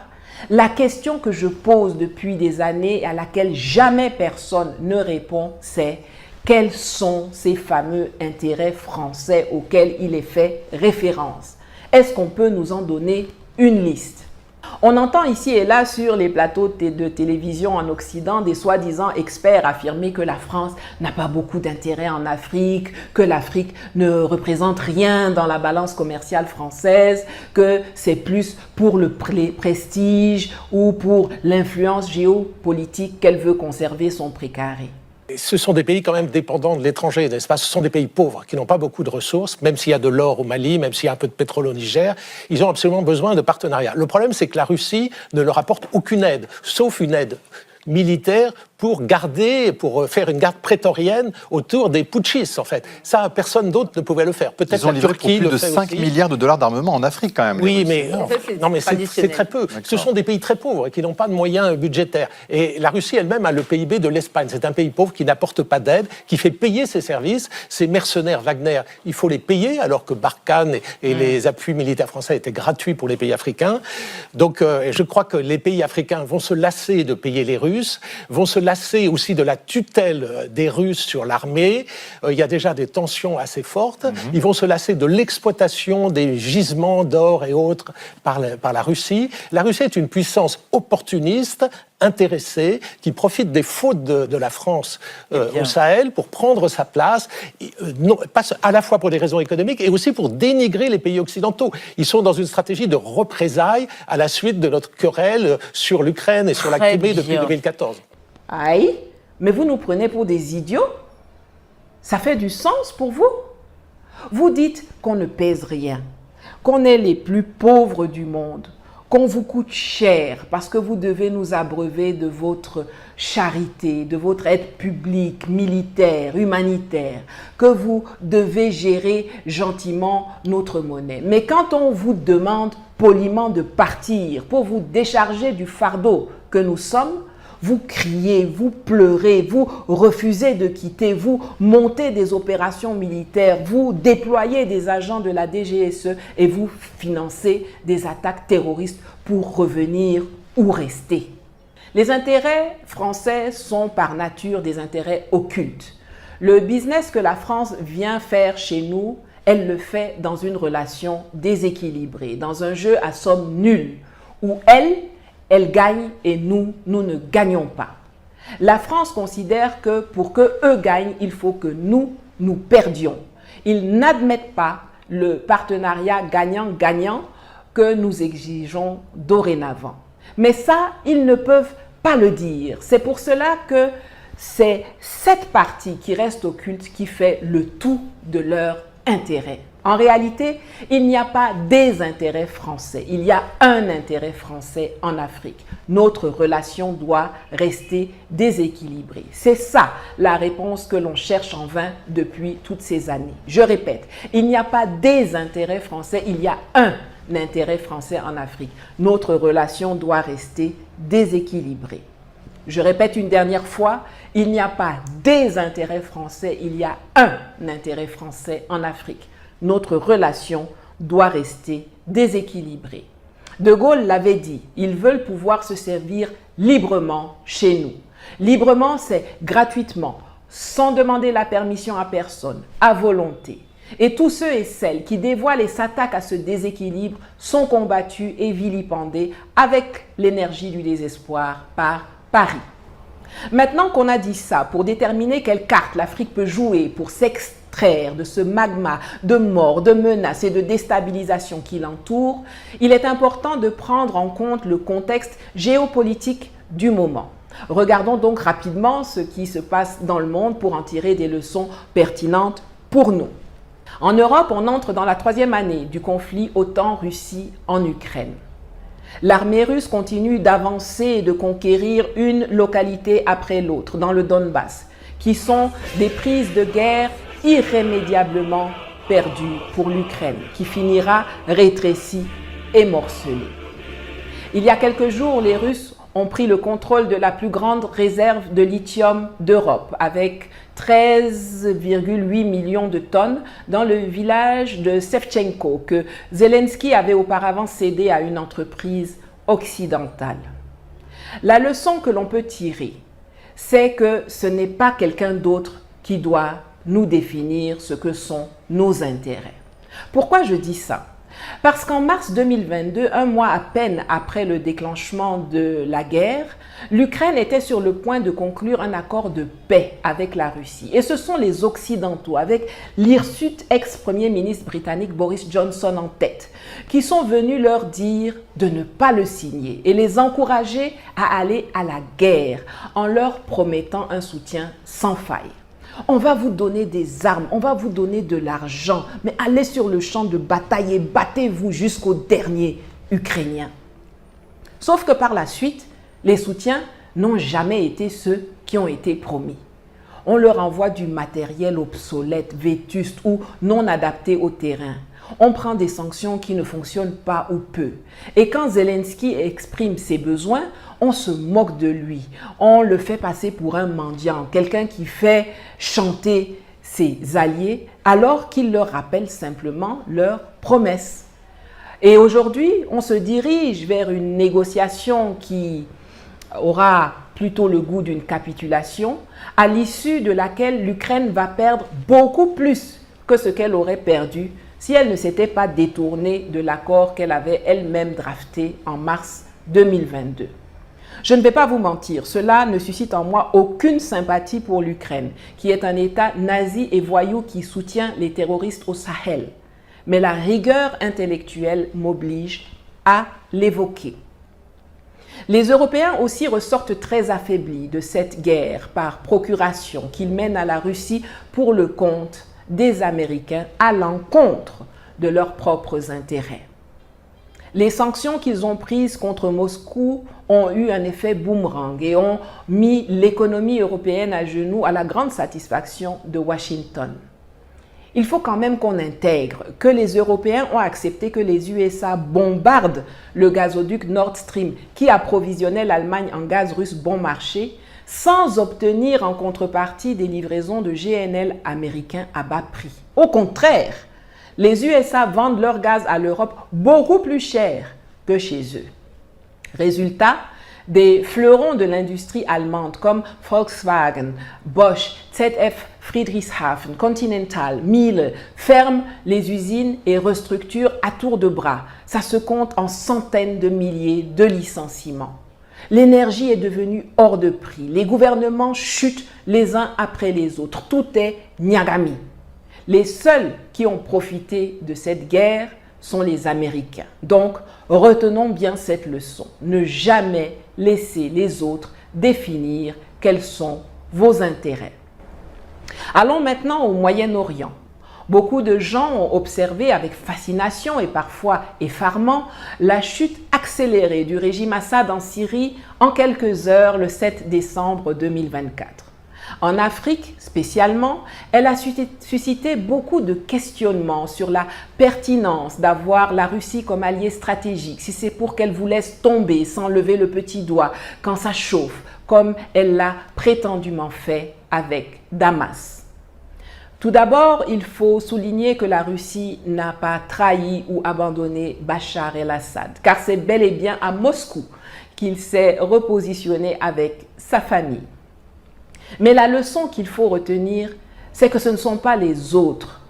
la question que je pose depuis des années et à laquelle jamais personne ne répond, c'est: quels sont ces fameux intérêts français auxquels il est fait référence? Est-ce qu'on peut nous en donner une liste? On entend ici et là sur les plateaux de télévision en Occident des soi-disant experts affirmer que la France n'a pas beaucoup d'intérêt en Afrique, que l'Afrique ne représente rien dans la balance commerciale française, que c'est plus pour le prestige ou pour l'influence géopolitique qu'elle veut conserver son précaré. Ce sont des pays quand même dépendants de l'étranger, n'est-ce pas? Ce sont des pays pauvres qui n'ont pas beaucoup de ressources, même s'il y a de l'or au Mali, même s'il y a un peu de pétrole au Niger, ils ont absolument besoin de partenariats. Le problème, c'est que la Russie ne leur apporte aucune aide, sauf une aide militaire pour faire une garde prétorienne autour des putschistes, en fait. Ça, personne d'autre ne pouvait le faire. Peut-être Ils ont la livré Turquie pour plus le de fait 5 aussi. milliards de dollars d'armement en Afrique, quand même. Oui, mais c'est traditionnel. très peu. Ce sont des pays très pauvres et qui n'ont pas de moyens budgétaires. Et la Russie elle-même a le PIB de l'Espagne. C'est un pays pauvre qui n'apporte pas d'aide, qui fait payer ses services. Ces mercenaires Wagner, il faut les payer, alors que Barkhane et les appuis militaires français étaient gratuits pour les pays africains. Donc je crois que les pays africains vont se lasser de payer les Russes, vont se lasser aussi de la tutelle des Russes sur l'armée. Il y a déjà des tensions assez fortes. Ils vont se lasser de l'exploitation des gisements d'or et autres par la Russie. La Russie est une puissance opportuniste, intéressée, qui profite des fautes de la France au Sahel pour prendre sa place, à la fois pour des raisons économiques et aussi pour dénigrer les pays occidentaux. Ils sont dans une stratégie de représailles à la suite de notre querelle sur l'Ukraine et sur la Crimée depuis 2014. Aïe, mais vous nous prenez pour des idiots? Ça fait du sens pour vous? Vous dites qu'on ne pèse rien, qu'on est les plus pauvres du monde, qu'on vous coûte cher parce que vous devez nous abreuver de votre charité, de votre aide publique, militaire, humanitaire, que vous devez gérer gentiment notre monnaie. Mais quand on vous demande poliment de partir pour vous décharger du fardeau que nous sommes, vous criez, vous pleurez, vous refusez de quitter, vous montez des opérations militaires, vous déployez des agents de la DGSE et vous financez des attaques terroristes pour revenir ou rester. Les intérêts français sont par nature des intérêts occultes. Le business que la France vient faire chez nous, elle le fait dans une relation déséquilibrée, dans un jeu à somme nulle, où elle gagne et nous ne gagnons pas. La France considère que pour que eux gagnent, il faut que nous perdions. Ils n'admettent pas le partenariat gagnant-gagnant que nous exigeons dorénavant. Mais ça, ils ne peuvent pas le dire. C'est pour cela que c'est cette partie qui reste occulte qui fait le tout de leur intérêt. En réalité, il n'y a pas des intérêts français, il y a un intérêt français en Afrique. Notre relation doit rester déséquilibrée. C'est ça la réponse que l'on cherche en vain depuis toutes ces années. Je répète, il n'y a pas des intérêts français, il y a un intérêt français en Afrique. Notre relation doit rester déséquilibrée. Je répète une dernière fois, il n'y a pas des intérêts français, il y a un intérêt français en Afrique. Notre relation doit rester déséquilibrée. De Gaulle l'avait dit, ils veulent pouvoir se servir librement chez nous. Librement, c'est gratuitement, sans demander la permission à personne, à volonté. Et tous ceux et celles qui dévoilent et s'attaquent à ce déséquilibre sont combattus et vilipendés avec l'énergie du désespoir par Paris. Maintenant qu'on a dit ça, pour déterminer quelle carte l'Afrique peut jouer pour s'extraire de ce magma de mort, de menaces et de déstabilisation qui l'entoure, il est important de prendre en compte le contexte géopolitique du moment. Regardons donc rapidement ce qui se passe dans le monde pour en tirer des leçons pertinentes pour nous. En Europe, on entre dans la 3e année du conflit OTAN-Russie en Ukraine. L'armée russe continue d'avancer et de conquérir une localité après l'autre dans le Donbass, qui sont des prises de guerre irrémédiablement perdues pour l'Ukraine, qui finira rétrécie et morcelée. Il y a quelques jours, les Russes ont pris le contrôle de la plus grande réserve de lithium d'Europe, avec 13,8 millions de tonnes dans le village de Sevchenko, que Zelensky avait auparavant cédé à une entreprise occidentale. La leçon que l'on peut tirer, c'est que ce n'est pas quelqu'un d'autre qui doit nous définir ce que sont nos intérêts. Pourquoi je dis ça ? Parce qu'en mars 2022, un mois à peine après le déclenchement de la guerre, l'Ukraine était sur le point de conclure un accord de paix avec la Russie. Et ce sont les Occidentaux, avec l'hirsute ex-premier ministre britannique Boris Johnson en tête, qui sont venus leur dire de ne pas le signer et les encourager à aller à la guerre en leur promettant un soutien sans faille. On va vous donner des armes, on va vous donner de l'argent, mais allez sur le champ de bataille et battez-vous jusqu'au dernier Ukrainien. Sauf que par la suite, les soutiens n'ont jamais été ceux qui ont été promis. On leur envoie du matériel obsolète, vétuste ou non adapté au terrain. On prend des sanctions qui ne fonctionnent pas ou peu. Et quand Zelensky exprime ses besoins, on se moque de lui. On le fait passer pour un mendiant, quelqu'un qui fait chanter ses alliés, alors qu'il leur rappelle simplement leurs promesses. Et aujourd'hui, on se dirige vers une négociation qui aura plutôt le goût d'une capitulation, à l'issue de laquelle l'Ukraine va perdre beaucoup plus que ce qu'elle aurait perdu si elle ne s'était pas détournée de l'accord qu'elle avait elle-même drafté en mars 2022. Je ne vais pas vous mentir, cela ne suscite en moi aucune sympathie pour l'Ukraine, qui est un État nazi et voyou qui soutient les terroristes au Sahel. Mais la rigueur intellectuelle m'oblige à l'évoquer. Les Européens aussi ressortent très affaiblis de cette guerre par procuration qu'ils mènent à la Russie pour le compte des Américains à l'encontre de leurs propres intérêts. Les sanctions qu'ils ont prises contre Moscou ont eu un effet boomerang et ont mis l'économie européenne à genoux à la grande satisfaction de Washington. Il faut quand même qu'on intègre que les Européens ont accepté que les USA bombardent le gazoduc Nord Stream qui approvisionnait l'Allemagne en gaz russe bon marché sans obtenir en contrepartie des livraisons de GNL américains à bas prix. Au contraire, les USA vendent leur gaz à l'Europe beaucoup plus cher que chez eux. Résultat, des fleurons de l'industrie allemande comme Volkswagen, Bosch, ZF Friedrichshafen, Continental, Miele ferment les usines et restructurent à tour de bras. Ça se compte en centaines de milliers de licenciements. L'énergie est devenue hors de prix. Les gouvernements chutent les uns après les autres. Tout est Nyagami. Les seuls qui ont profité de cette guerre sont les Américains. Donc, retenons bien cette leçon. Ne jamais laisser les autres définir quels sont vos intérêts. Allons maintenant au Moyen-Orient. Beaucoup de gens ont observé avec fascination et parfois effarement la chute accélérée du régime Assad en Syrie en quelques heures le 7 décembre 2024. En Afrique, spécialement, elle a suscité beaucoup de questionnements sur la pertinence d'avoir la Russie comme allié stratégique, si c'est pour qu'elle vous laisse tomber sans lever le petit doigt quand ça chauffe, comme elle l'a prétendument fait avec Damas. Tout d'abord, il faut souligner que la Russie n'a pas trahi ou abandonné Bachar el-Assad, car c'est bel et bien à Moscou qu'il s'est repositionné avec sa famille. Mais la leçon qu'il faut retenir, c'est que ce ne sont pas les autres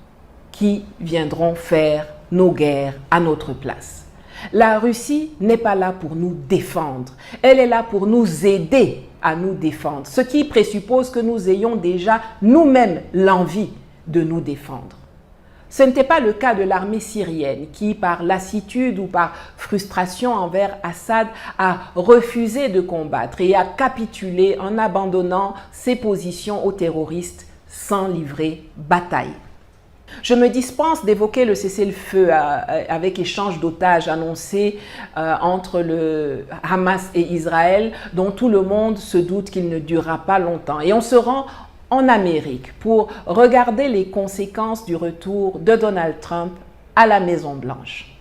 qui viendront faire nos guerres à notre place. La Russie n'est pas là pour nous défendre, elle est là pour nous aider à nous défendre, ce qui présuppose que nous ayons déjà nous-mêmes l'envie de nous défendre. Ce n'était pas le cas de l'armée syrienne qui, par lassitude ou par frustration envers Assad, a refusé de combattre et a capitulé en abandonnant ses positions aux terroristes sans livrer bataille. Je me dispense d'évoquer le cessez-le-feu avec échange d'otages annoncé entre le Hamas et Israël, dont tout le monde se doute qu'il ne durera pas longtemps. Et on se rend en Amérique pour regarder les conséquences du retour de Donald Trump à la Maison-Blanche.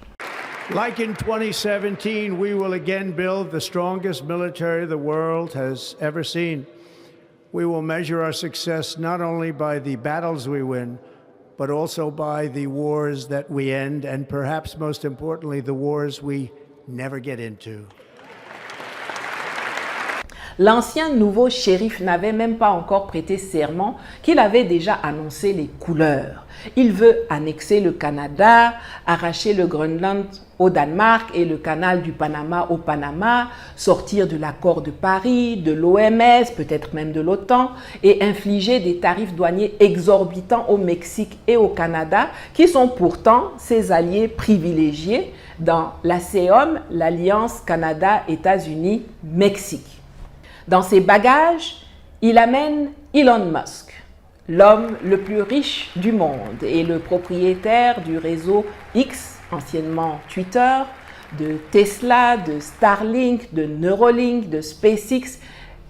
Like in 2017, we will again build the strongest military the world has ever seen. We will measure our success not only by the battles we win, but also by the wars that we end, and perhaps most importantly, the wars we never get into. L'ancien nouveau shérif n'avait même pas encore prêté serment qu'il avait déjà annoncé les couleurs. Il veut annexer le Canada, arracher le Groenland au Danemark et le canal du Panama au Panama, sortir de l'accord de Paris, de l'OMS, peut-être même de l'OTAN, et infliger des tarifs douaniers exorbitants au Mexique et au Canada, qui sont pourtant ses alliés privilégiés dans l'ASEOM, l'Alliance Canada-États-Unis-Mexique. Dans ses bagages, il amène Elon Musk, l'homme le plus riche du monde et le propriétaire du réseau X, anciennement Twitter, de Tesla, de Starlink, de Neuralink, de SpaceX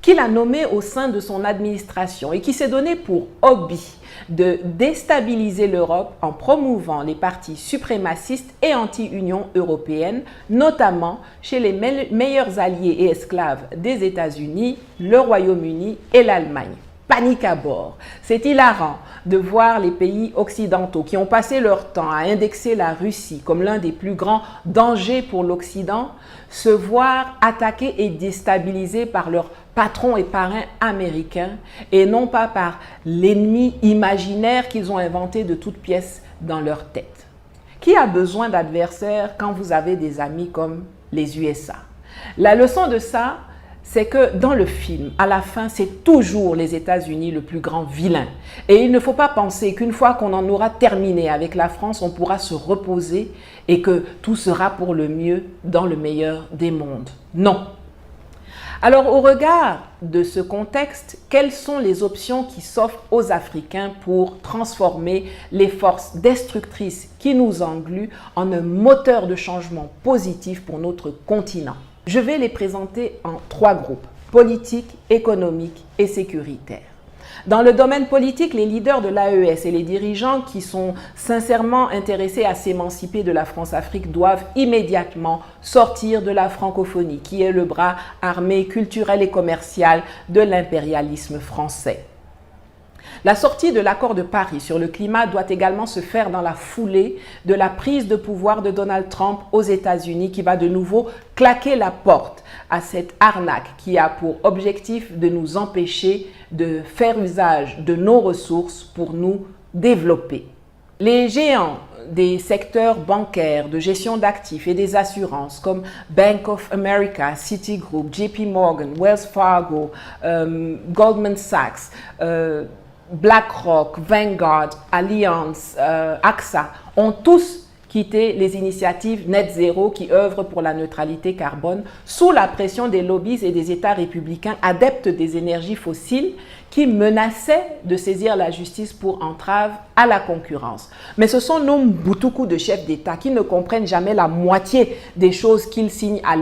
qu'il a nommé au sein de son administration et qui s'est donné pour hobby de déstabiliser l'Europe en promouvant les partis suprémacistes et anti-Union européenne, notamment chez les meilleurs alliés et esclaves des États-Unis, le Royaume-Uni et l'Allemagne. Panique à bord. C'est hilarant de voir les pays occidentaux qui ont passé leur temps à indexer la Russie comme l'un des plus grands dangers pour l'Occident se voir attaqués et déstabilisés par leurs patrons et parrains américains et non pas par l'ennemi imaginaire qu'ils ont inventé de toutes pièces dans leur tête. Qui a besoin d'adversaires quand vous avez des amis comme les USA? La leçon de ça, c'est que dans le film, à la fin, c'est toujours les États-Unis le plus grand vilain. Et il ne faut pas penser qu'une fois qu'on en aura terminé avec la France, on pourra se reposer et que tout sera pour le mieux dans le meilleur des mondes. Non. Alors, au regard de ce contexte, quelles sont les options qui s'offrent aux Africains pour transformer les forces destructrices qui nous engluent en un moteur de changement positif pour notre continent? Je vais les présenter en 3 groupes, politique, économique et sécuritaire. Dans le domaine politique, les leaders de l'AES et les dirigeants qui sont sincèrement intéressés à s'émanciper de la France-Afrique doivent immédiatement sortir de la francophonie, qui est le bras armé, culturel et commercial de l'impérialisme français. La sortie de l'accord de Paris sur le climat doit également se faire dans la foulée de la prise de pouvoir de Donald Trump aux États-Unis qui va de nouveau claquer la porte à cette arnaque qui a pour objectif de nous empêcher de faire usage de nos ressources pour nous développer. Les géants des secteurs bancaires, de gestion d'actifs et des assurances comme Bank of America, Citigroup, JP Morgan, Wells Fargo, Goldman Sachs, BlackRock, Vanguard, Allianz, AXA ont tous quitté les initiatives Net Zero qui œuvrent pour la neutralité carbone sous la pression des lobbies et des États républicains adeptes des énergies fossiles qui menaçaient de saisir la justice pour entrave à la concurrence. Mais ce sont nos boutoukou de chefs d'État qui ne comprennent jamais la moitié des choses qu'ils signent à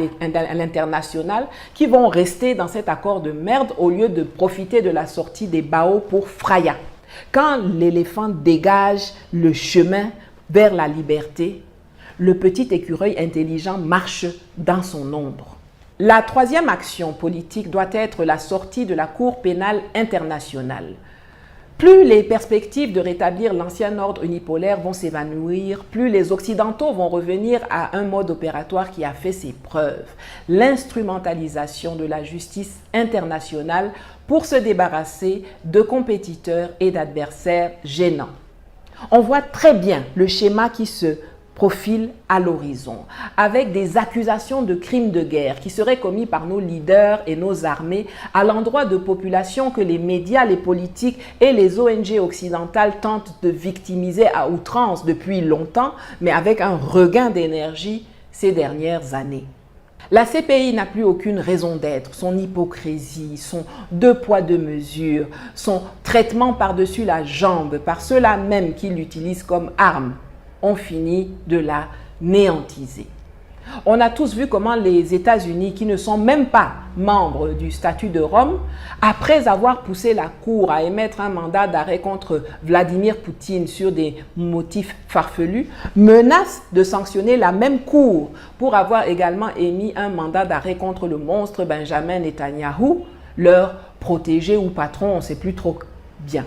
l'international qui vont rester dans cet accord de merde au lieu de profiter de la sortie des BAO pour Fraya. Quand l'éléphant dégage le chemin vers la liberté, le petit écureuil intelligent marche dans son ombre. La 3e action politique doit être la sortie de la Cour pénale internationale. Plus les perspectives de rétablir l'ancien ordre unipolaire vont s'évanouir, plus les Occidentaux vont revenir à un mode opératoire qui a fait ses preuves. L'instrumentalisation de la justice internationale pour se débarrasser de compétiteurs et d'adversaires gênants. On voit très bien le schéma qui se profile à l'horizon, avec des accusations de crimes de guerre qui seraient commis par nos leaders et nos armées à l'endroit de populations que les médias, les politiques et les ONG occidentales tentent de victimiser à outrance depuis longtemps, mais avec un regain d'énergie ces dernières années. La CPI n'a plus aucune raison d'être, son hypocrisie, son 2 poids 2 mesures, son traitement par-dessus la jambe par ceux-là même qui l'utilisent comme arme, ont fini de la néantiser. On a tous vu comment les États-Unis, qui ne sont même pas membres du statut de Rome, après avoir poussé la Cour à émettre un mandat d'arrêt contre Vladimir Poutine sur des motifs farfelus, menacent de sanctionner la même Cour pour avoir également émis un mandat d'arrêt contre le monstre Benjamin Netanyahou, leur protégé ou patron, on ne sait plus trop bien.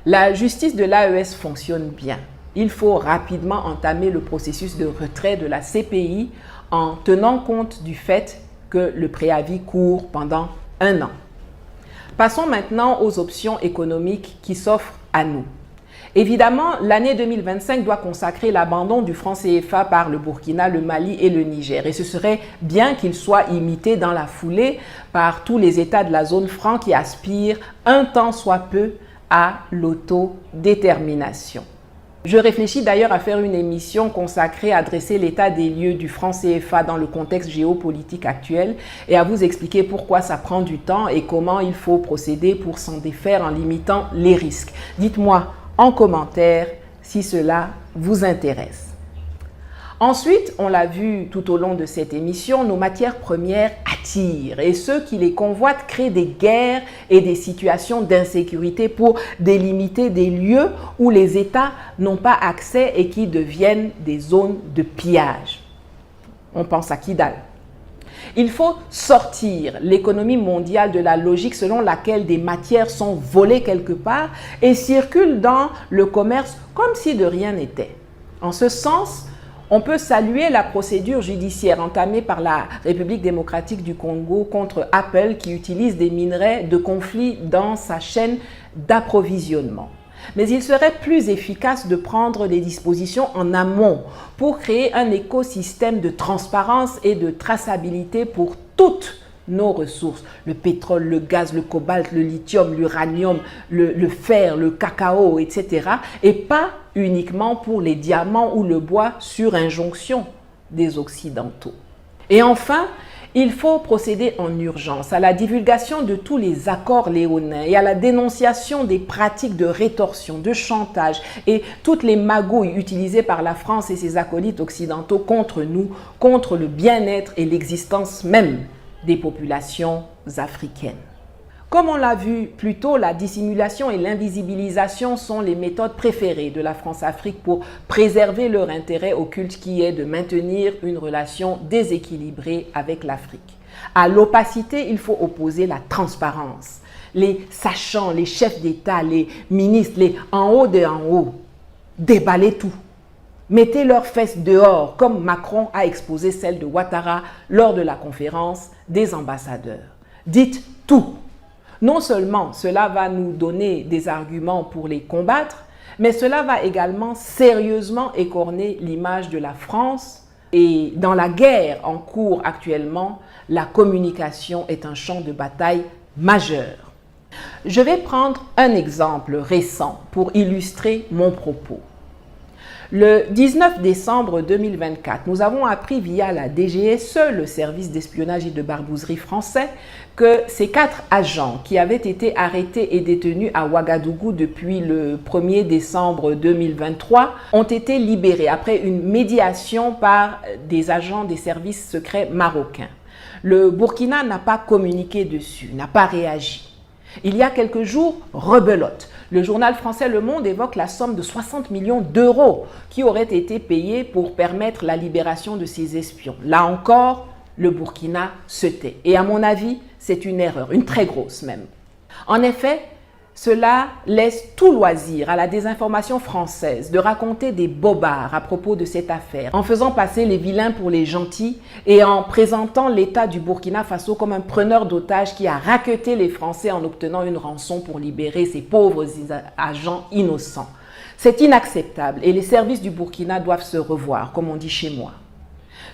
La justice de l'AES fonctionne bien. Il faut rapidement entamer le processus de retrait de la CPI en tenant compte du fait que le préavis court pendant 1 an. Passons maintenant aux options économiques qui s'offrent à nous. Évidemment, l'année 2025 doit consacrer l'abandon du franc CFA par le Burkina, le Mali et le Niger. Et ce serait bien qu'il soit imité dans la foulée par tous les États de la zone franc qui aspirent un tant soit peu à l'autodétermination. Je réfléchis d'ailleurs à faire une émission consacrée à dresser l'état des lieux du franc CFA dans le contexte géopolitique actuel et à vous expliquer pourquoi ça prend du temps et comment il faut procéder pour s'en défaire en limitant les risques. Dites-moi en commentaire si cela vous intéresse. Ensuite, on l'a vu tout au long de cette émission, nos matières premières attirent et ceux qui les convoitent créent des guerres et des situations d'insécurité pour délimiter des lieux où les États n'ont pas accès et qui deviennent des zones de pillage. On pense à Kidal. Il faut sortir l'économie mondiale de la logique selon laquelle des matières sont volées quelque part et circulent dans le commerce comme si de rien n'était. En ce sens, on peut saluer la procédure judiciaire entamée par la République démocratique du Congo contre Apple qui utilise des minerais de conflit dans sa chaîne d'approvisionnement. Mais il serait plus efficace de prendre des dispositions en amont pour créer un écosystème de transparence et de traçabilité pour toutes nos ressources, le pétrole, le gaz, le cobalt, le lithium, l'uranium, le fer, le cacao, etc. Et pas uniquement pour les diamants ou le bois sur injonction des Occidentaux. Et enfin, il faut procéder en urgence à la divulgation de tous les accords léonins et à la dénonciation des pratiques de rétorsion, de chantage et toutes les magouilles utilisées par la France et ses acolytes occidentaux contre nous, contre le bien-être et l'existence même des populations africaines. Comme on l'a vu plus tôt, la dissimulation et l'invisibilisation sont les méthodes préférées de la France-Afrique pour préserver leur intérêt occulte qui est de maintenir une relation déséquilibrée avec l'Afrique. À l'opacité, il faut opposer la transparence. Les sachants, les chefs d'État, les ministres, les en haut de en haut, déballez tout. Mettez leurs fesses dehors, comme Macron a exposé celle de Ouattara lors de la conférence des ambassadeurs. Dites tout. Non seulement cela va nous donner des arguments pour les combattre, mais cela va également sérieusement écorner l'image de la France. Et dans la guerre en cours actuellement, la communication est un champ de bataille majeur. Je vais prendre un exemple récent pour illustrer mon propos. Le 19 décembre 2024, nous avons appris via la DGSE, le service d'espionnage et de barbouzerie français, que ces 4 agents qui avaient été arrêtés et détenus à Ouagadougou depuis le 1er décembre 2023 ont été libérés après une médiation par des agents des services secrets marocains. Le Burkina n'a pas communiqué dessus, n'a pas réagi. Il y a quelques jours, rebelote. Le journal français Le Monde évoque la somme de 60 millions d'euros qui aurait été payée pour permettre la libération de ces espions. Là encore, le Burkina se tait. Et à mon avis, c'est une erreur, une très grosse même. En effet, cela laisse tout loisir à la désinformation française de raconter des bobards à propos de cette affaire, en faisant passer les vilains pour les gentils et en présentant l'État du Burkina Faso comme un preneur d'otages qui a raquetté les Français en obtenant une rançon pour libérer ces pauvres agents innocents. C'est inacceptable et les services du Burkina doivent se revoir, comme on dit chez moi.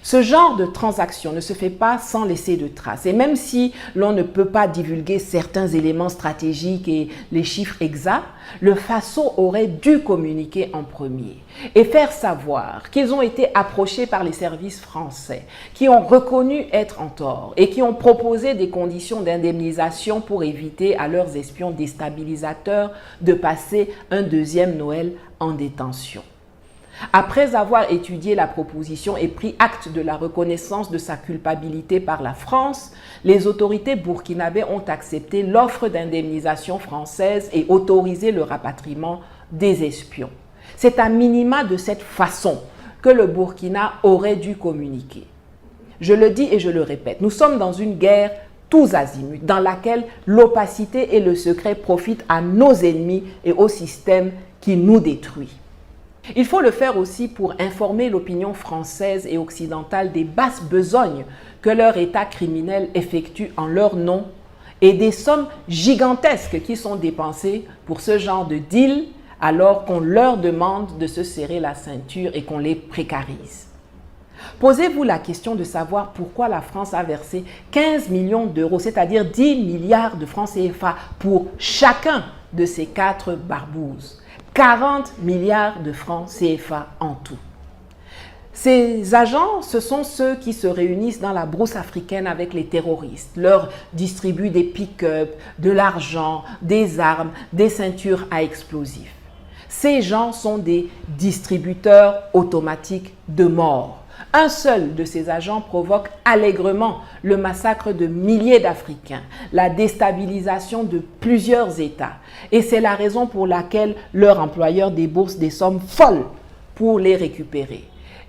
Ce genre de transaction ne se fait pas sans laisser de traces. Et même si l'on ne peut pas divulguer certains éléments stratégiques et les chiffres exacts, le Faso aurait dû communiquer en premier et faire savoir qu'ils ont été approchés par les services français, qui ont reconnu être en tort et qui ont proposé des conditions d'indemnisation pour éviter à leurs espions déstabilisateurs de passer un deuxième Noël en détention. Après avoir étudié la proposition et pris acte de la reconnaissance de sa culpabilité par la France, les autorités burkinabées ont accepté l'offre d'indemnisation française et autorisé le rapatriement des espions. C'est à minima de cette façon que le Burkina aurait dû communiquer. Je le dis et je le répète, nous sommes dans une guerre tous azimuts, dans laquelle l'opacité et le secret profitent à nos ennemis et au système qui nous détruit. Il faut le faire aussi pour informer l'opinion française et occidentale des basses besognes que leur État criminel effectue en leur nom et des sommes gigantesques qui sont dépensées pour ce genre de deal alors qu'on leur demande de se serrer la ceinture et qu'on les précarise. Posez-vous la question de savoir pourquoi la France a versé 15 millions d'euros, c'est-à-dire 10 milliards de francs CFA pour chacun de ces 4 barbouzes. 40 milliards de francs CFA en tout. Ces agents, ce sont ceux qui se réunissent dans la brousse africaine avec les terroristes, leur distribuent des pick-up, de l'argent, des armes, des ceintures à explosifs. Ces gens sont des distributeurs automatiques de mort. Un seul de ces agents provoque allègrement le massacre de milliers d'Africains, la déstabilisation de plusieurs États. Et c'est la raison pour laquelle leur employeur débourse des sommes folles pour les récupérer.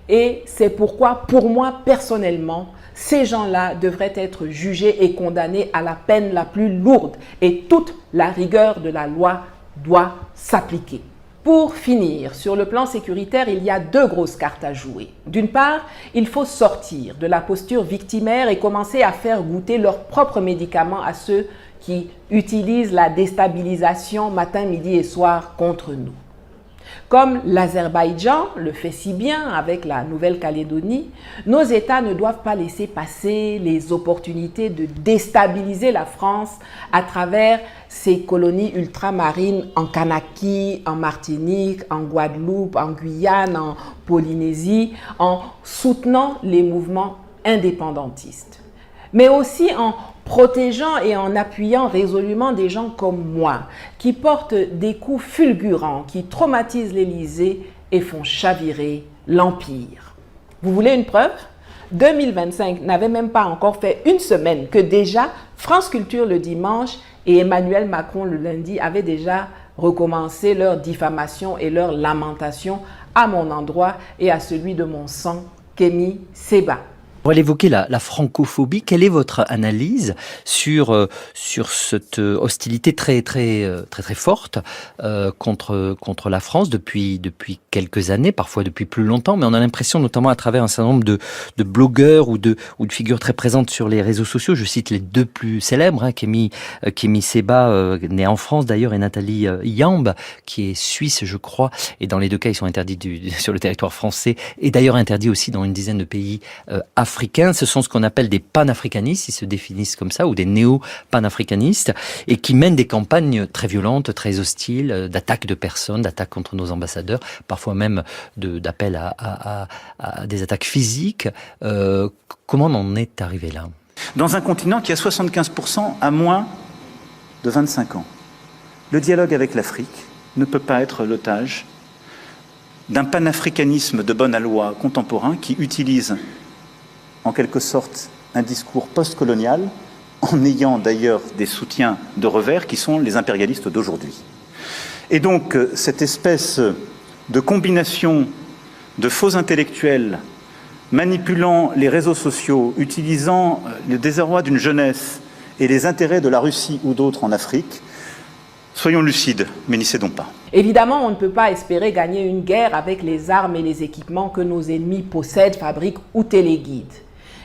Et c'est pourquoi, pour moi personnellement, ces gens-là devraient être jugés et condamnés à la peine la plus lourde et toute la rigueur de la loi doit s'appliquer. Pour finir, sur le plan sécuritaire, il y a deux grosses cartes à jouer. D'une part, il faut sortir de la posture victimaire et commencer à faire goûter leurs propres médicaments à ceux qui utilisent la déstabilisation matin, midi et soir contre nous. Comme l'Azerbaïdjan le fait si bien avec la Nouvelle-Calédonie, nos États ne doivent pas laisser passer les opportunités de déstabiliser la France à travers ses colonies ultramarines en Kanaki, en Martinique, en Guadeloupe, en Guyane, en Polynésie, en soutenant les mouvements indépendantistes. Mais aussi en protégeant et en appuyant résolument des gens comme moi, qui portent des coups fulgurants, qui traumatisent l'Élysée et font chavirer l'Empire. Vous voulez une preuve? 2025 n'avait même pas encore fait une semaine que déjà France Culture le dimanche et Emmanuel Macron le lundi avaient déjà recommencé leur diffamation et leur lamentation à mon endroit et à celui de mon sang, Kémy Séba. Pour évoquer la francophobie, quelle est votre analyse sur cette hostilité très forte contre la France depuis quelques années, parfois depuis plus longtemps, mais on a l'impression, notamment à travers un certain nombre de blogueurs ou de figures très présentes sur les réseaux sociaux, je cite les deux plus célèbres, Kémy Séba, né en France d'ailleurs, et Nathalie Yamb, qui est suisse, je crois, et dans les deux cas, ils sont interdits sur le territoire français, et d'ailleurs interdits aussi dans une dizaine de pays africains. Ce sont ce qu'on appelle des panafricanistes, ils se définissent comme ça, ou des néo-panafricanistes, et qui mènent des campagnes très violentes, très hostiles, d'attaques de personnes, d'attaques contre nos ambassadeurs, parfois même d'appels à des attaques physiques. Comment on en est arrivé là? Dans un continent qui a 75% à moins de 25 ans, le dialogue avec l'Afrique ne peut pas être l'otage d'un panafricanisme de bonne aloi contemporain qui utilise en quelque sorte un discours post-colonial, en ayant d'ailleurs des soutiens de revers qui sont les impérialistes d'aujourd'hui. Et donc cette espèce de combination de faux intellectuels manipulant les réseaux sociaux, utilisant le désarroi d'une jeunesse et les intérêts de la Russie ou d'autres en Afrique, soyons lucides, mais n'y cédons pas. Évidemment, on ne peut pas espérer gagner une guerre avec les armes et les équipements que nos ennemis possèdent, fabriquent ou téléguident.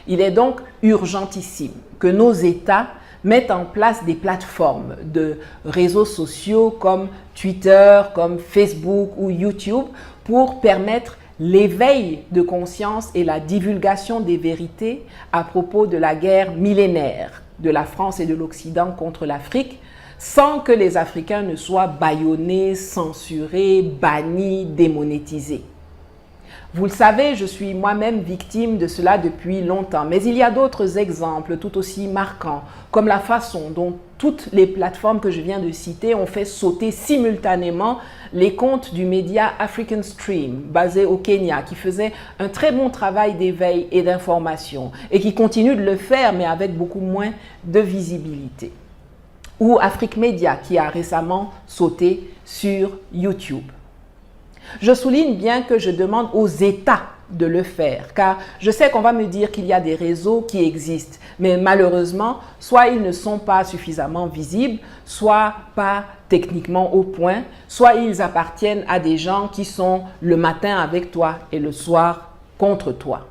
Il est donc urgentissime que nos États mettent en place des plateformes de réseaux sociaux comme Twitter, comme Facebook ou YouTube pour permettre l'éveil de conscience et la divulgation des vérités à propos de la guerre millénaire de la France et de l'Occident contre l'Afrique, sans que les Africains ne soient bâillonnés, censurés, bannis, démonétisés. Vous le savez, je suis moi-même victime de cela depuis longtemps, mais il y a d'autres exemples tout aussi marquants, comme la façon dont toutes les plateformes que je viens de citer ont fait sauter simultanément les comptes du média African Stream, basé au Kenya, qui faisait un très bon travail d'éveil et d'information, et qui continue de le faire, mais avec beaucoup moins de visibilité. Ou Afrique Media, qui a récemment sauté sur YouTube. Je souligne bien que je demande aux États de le faire, car je sais qu'on va me dire qu'il y a des réseaux qui existent, mais malheureusement, soit ils ne sont pas suffisamment visibles, soit pas techniquement au point, soit ils appartiennent à des gens qui sont le matin avec toi et le soir contre toi.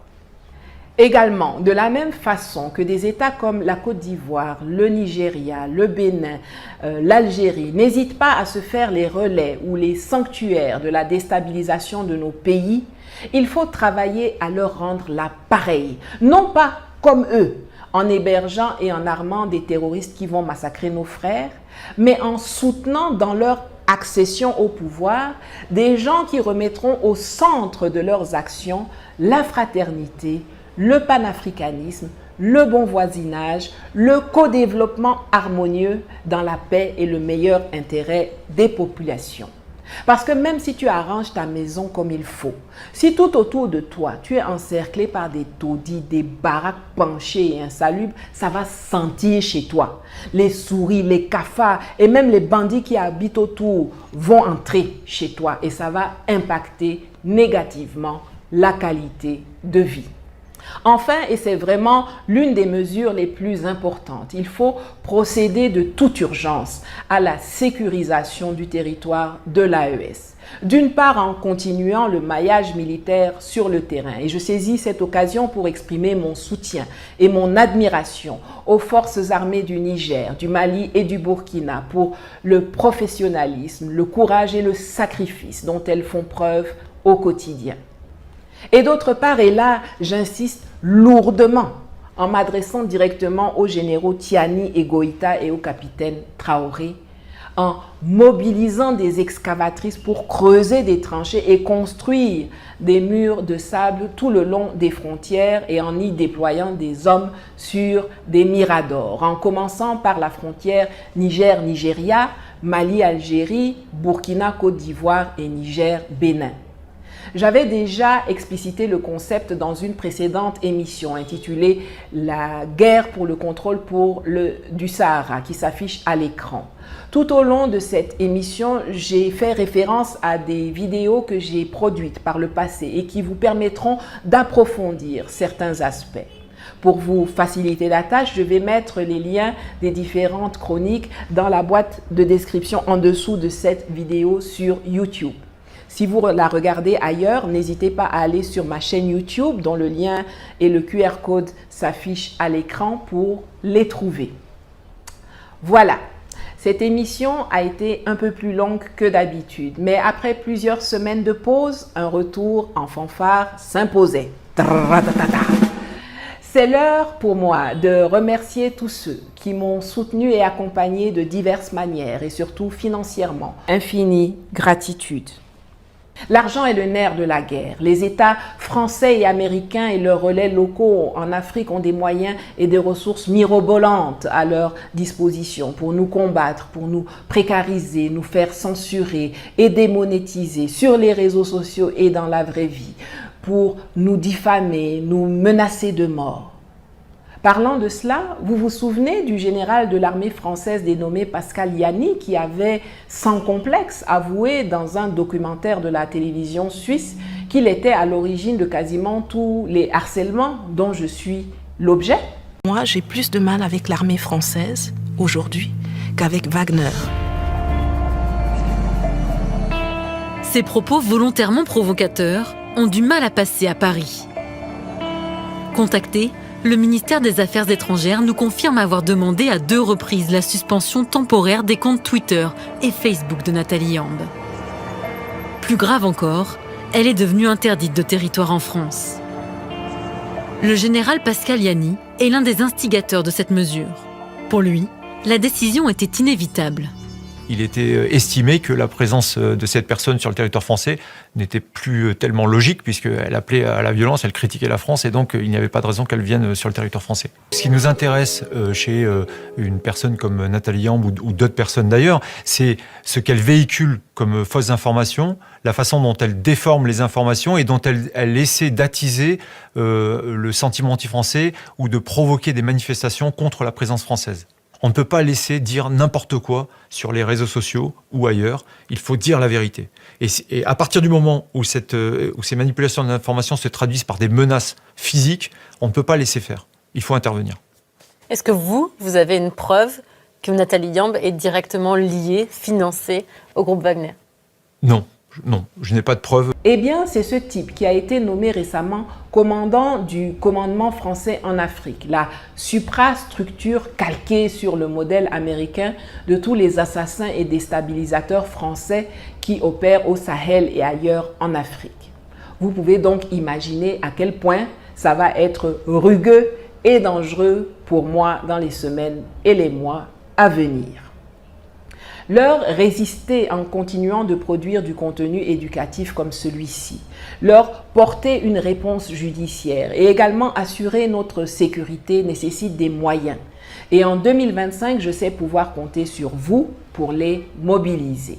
Également, de la même façon que des États comme la Côte d'Ivoire, le Nigeria, le Bénin, l'Algérie n'hésitent pas à se faire les relais ou les sanctuaires de la déstabilisation de nos pays, il faut travailler à leur rendre la pareille, non pas comme eux, en hébergeant et en armant des terroristes qui vont massacrer nos frères, mais en soutenant dans leur accession au pouvoir des gens qui remettront au centre de leurs actions la fraternité, le panafricanisme, le bon voisinage, le co-développement harmonieux dans la paix et le meilleur intérêt des populations. Parce que même si tu arranges ta maison comme il faut, si tout autour de toi, tu es encerclé par des taudis, des baraques penchées et insalubres, ça va sentir chez toi. Les souris, les cafards et même les bandits qui habitent autour vont entrer chez toi et ça va impacter négativement la qualité de vie. Enfin, et c'est vraiment l'une des mesures les plus importantes, il faut procéder de toute urgence à la sécurisation du territoire de l'AES. D'une part, en continuant le maillage militaire sur le terrain. Et je saisis cette occasion pour exprimer mon soutien et mon admiration aux forces armées du Niger, du Mali et du Burkina pour le professionnalisme, le courage et le sacrifice dont elles font preuve au quotidien. Et d'autre part, et là, j'insiste lourdement en m'adressant directement aux généraux Tiani et Goïta et au capitaine Traoré, en mobilisant des excavatrices pour creuser des tranchées et construire des murs de sable tout le long des frontières et en y déployant des hommes sur des miradors, en commençant par la frontière Niger-Nigeria, Mali-Algérie, Burkina-Côte d'Ivoire et Niger-Bénin. J'avais déjà explicité le concept dans une précédente émission intitulée « La guerre pour le contrôle du Sahara » qui s'affiche à l'écran. Tout au long de cette émission, j'ai fait référence à des vidéos que j'ai produites par le passé et qui vous permettront d'approfondir certains aspects. Pour vous faciliter la tâche, je vais mettre les liens des différentes chroniques dans la boîte de description en dessous de cette vidéo sur YouTube. Si vous la regardez ailleurs, n'hésitez pas à aller sur ma chaîne YouTube dont le lien et le QR code s'affichent à l'écran pour les trouver. Voilà, cette émission a été un peu plus longue que d'habitude, mais après plusieurs semaines de pause, un retour en fanfare s'imposait. C'est l'heure pour moi de remercier tous ceux qui m'ont soutenu et accompagné de diverses manières et surtout financièrement. Infinie gratitude. L'argent est le nerf de la guerre. Les États français et américains et leurs relais locaux en Afrique ont des moyens et des ressources mirobolantes à leur disposition pour nous combattre, pour nous précariser, nous faire censurer et démonétiser sur les réseaux sociaux et dans la vraie vie, pour nous diffamer, nous menacer de mort. Parlant de cela, vous vous souvenez du général de l'armée française dénommé Pascal Yanni qui avait sans complexe avoué dans un documentaire de la télévision suisse qu'il était à l'origine de quasiment tous les harcèlements dont je suis l'objet? Moi, j'ai plus de mal avec l'armée française aujourd'hui qu'avec Wagner. Ces propos volontairement provocateurs ont du mal à passer à Paris. Contacté, le ministère des Affaires étrangères nous confirme avoir demandé à 2 reprises la suspension temporaire des comptes Twitter et Facebook de Nathalie Yamb. Plus grave encore, elle est devenue interdite de territoire en France. Le général Pascal Yanni est l'un des instigateurs de cette mesure. Pour lui, la décision était inévitable. Il était estimé que la présence de cette personne sur le territoire français n'était plus tellement logique puisqu'elle appelait à la violence, elle critiquait la France et donc il n'y avait pas de raison qu'elle vienne sur le territoire français. Ce qui nous intéresse chez une personne comme Nathalie Yamb ou d'autres personnes d'ailleurs, c'est ce qu'elle véhicule comme fausses informations, la façon dont elle déforme les informations et dont elle essaie d'attiser le sentiment anti-français ou de provoquer des manifestations contre la présence française. On ne peut pas laisser dire n'importe quoi sur les réseaux sociaux ou ailleurs. Il faut dire la vérité. Et à partir du moment où ces manipulations d'informations se traduisent par des menaces physiques, on ne peut pas laisser faire. Il faut intervenir. Est-ce que vous avez une preuve que Nathalie Yamb est directement liée, financée au groupe Wagner? Non, je n'ai pas de preuve. Eh bien, c'est ce type qui a été nommé récemment commandant du commandement français en Afrique, la suprastructure calquée sur le modèle américain de tous les assassins et déstabilisateurs français qui opèrent au Sahel et ailleurs en Afrique. Vous pouvez donc imaginer à quel point ça va être rugueux et dangereux pour moi dans les semaines et les mois à venir. Leur résister en continuant de produire du contenu éducatif comme celui-ci, leur porter une réponse judiciaire et également assurer notre sécurité nécessite des moyens. Et en 2025, je sais pouvoir compter sur vous pour les mobiliser.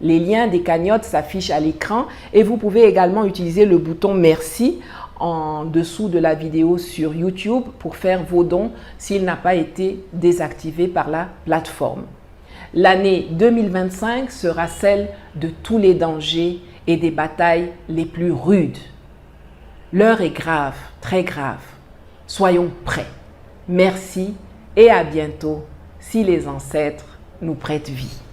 Les liens des cagnottes s'affichent à l'écran et vous pouvez également utiliser le bouton Merci en dessous de la vidéo sur YouTube pour faire vos dons s'il n'a pas été désactivé par la plateforme. L'année 2025 sera celle de tous les dangers et des batailles les plus rudes. L'heure est grave, très grave. Soyons prêts. Merci et à bientôt si les ancêtres nous prêtent vie.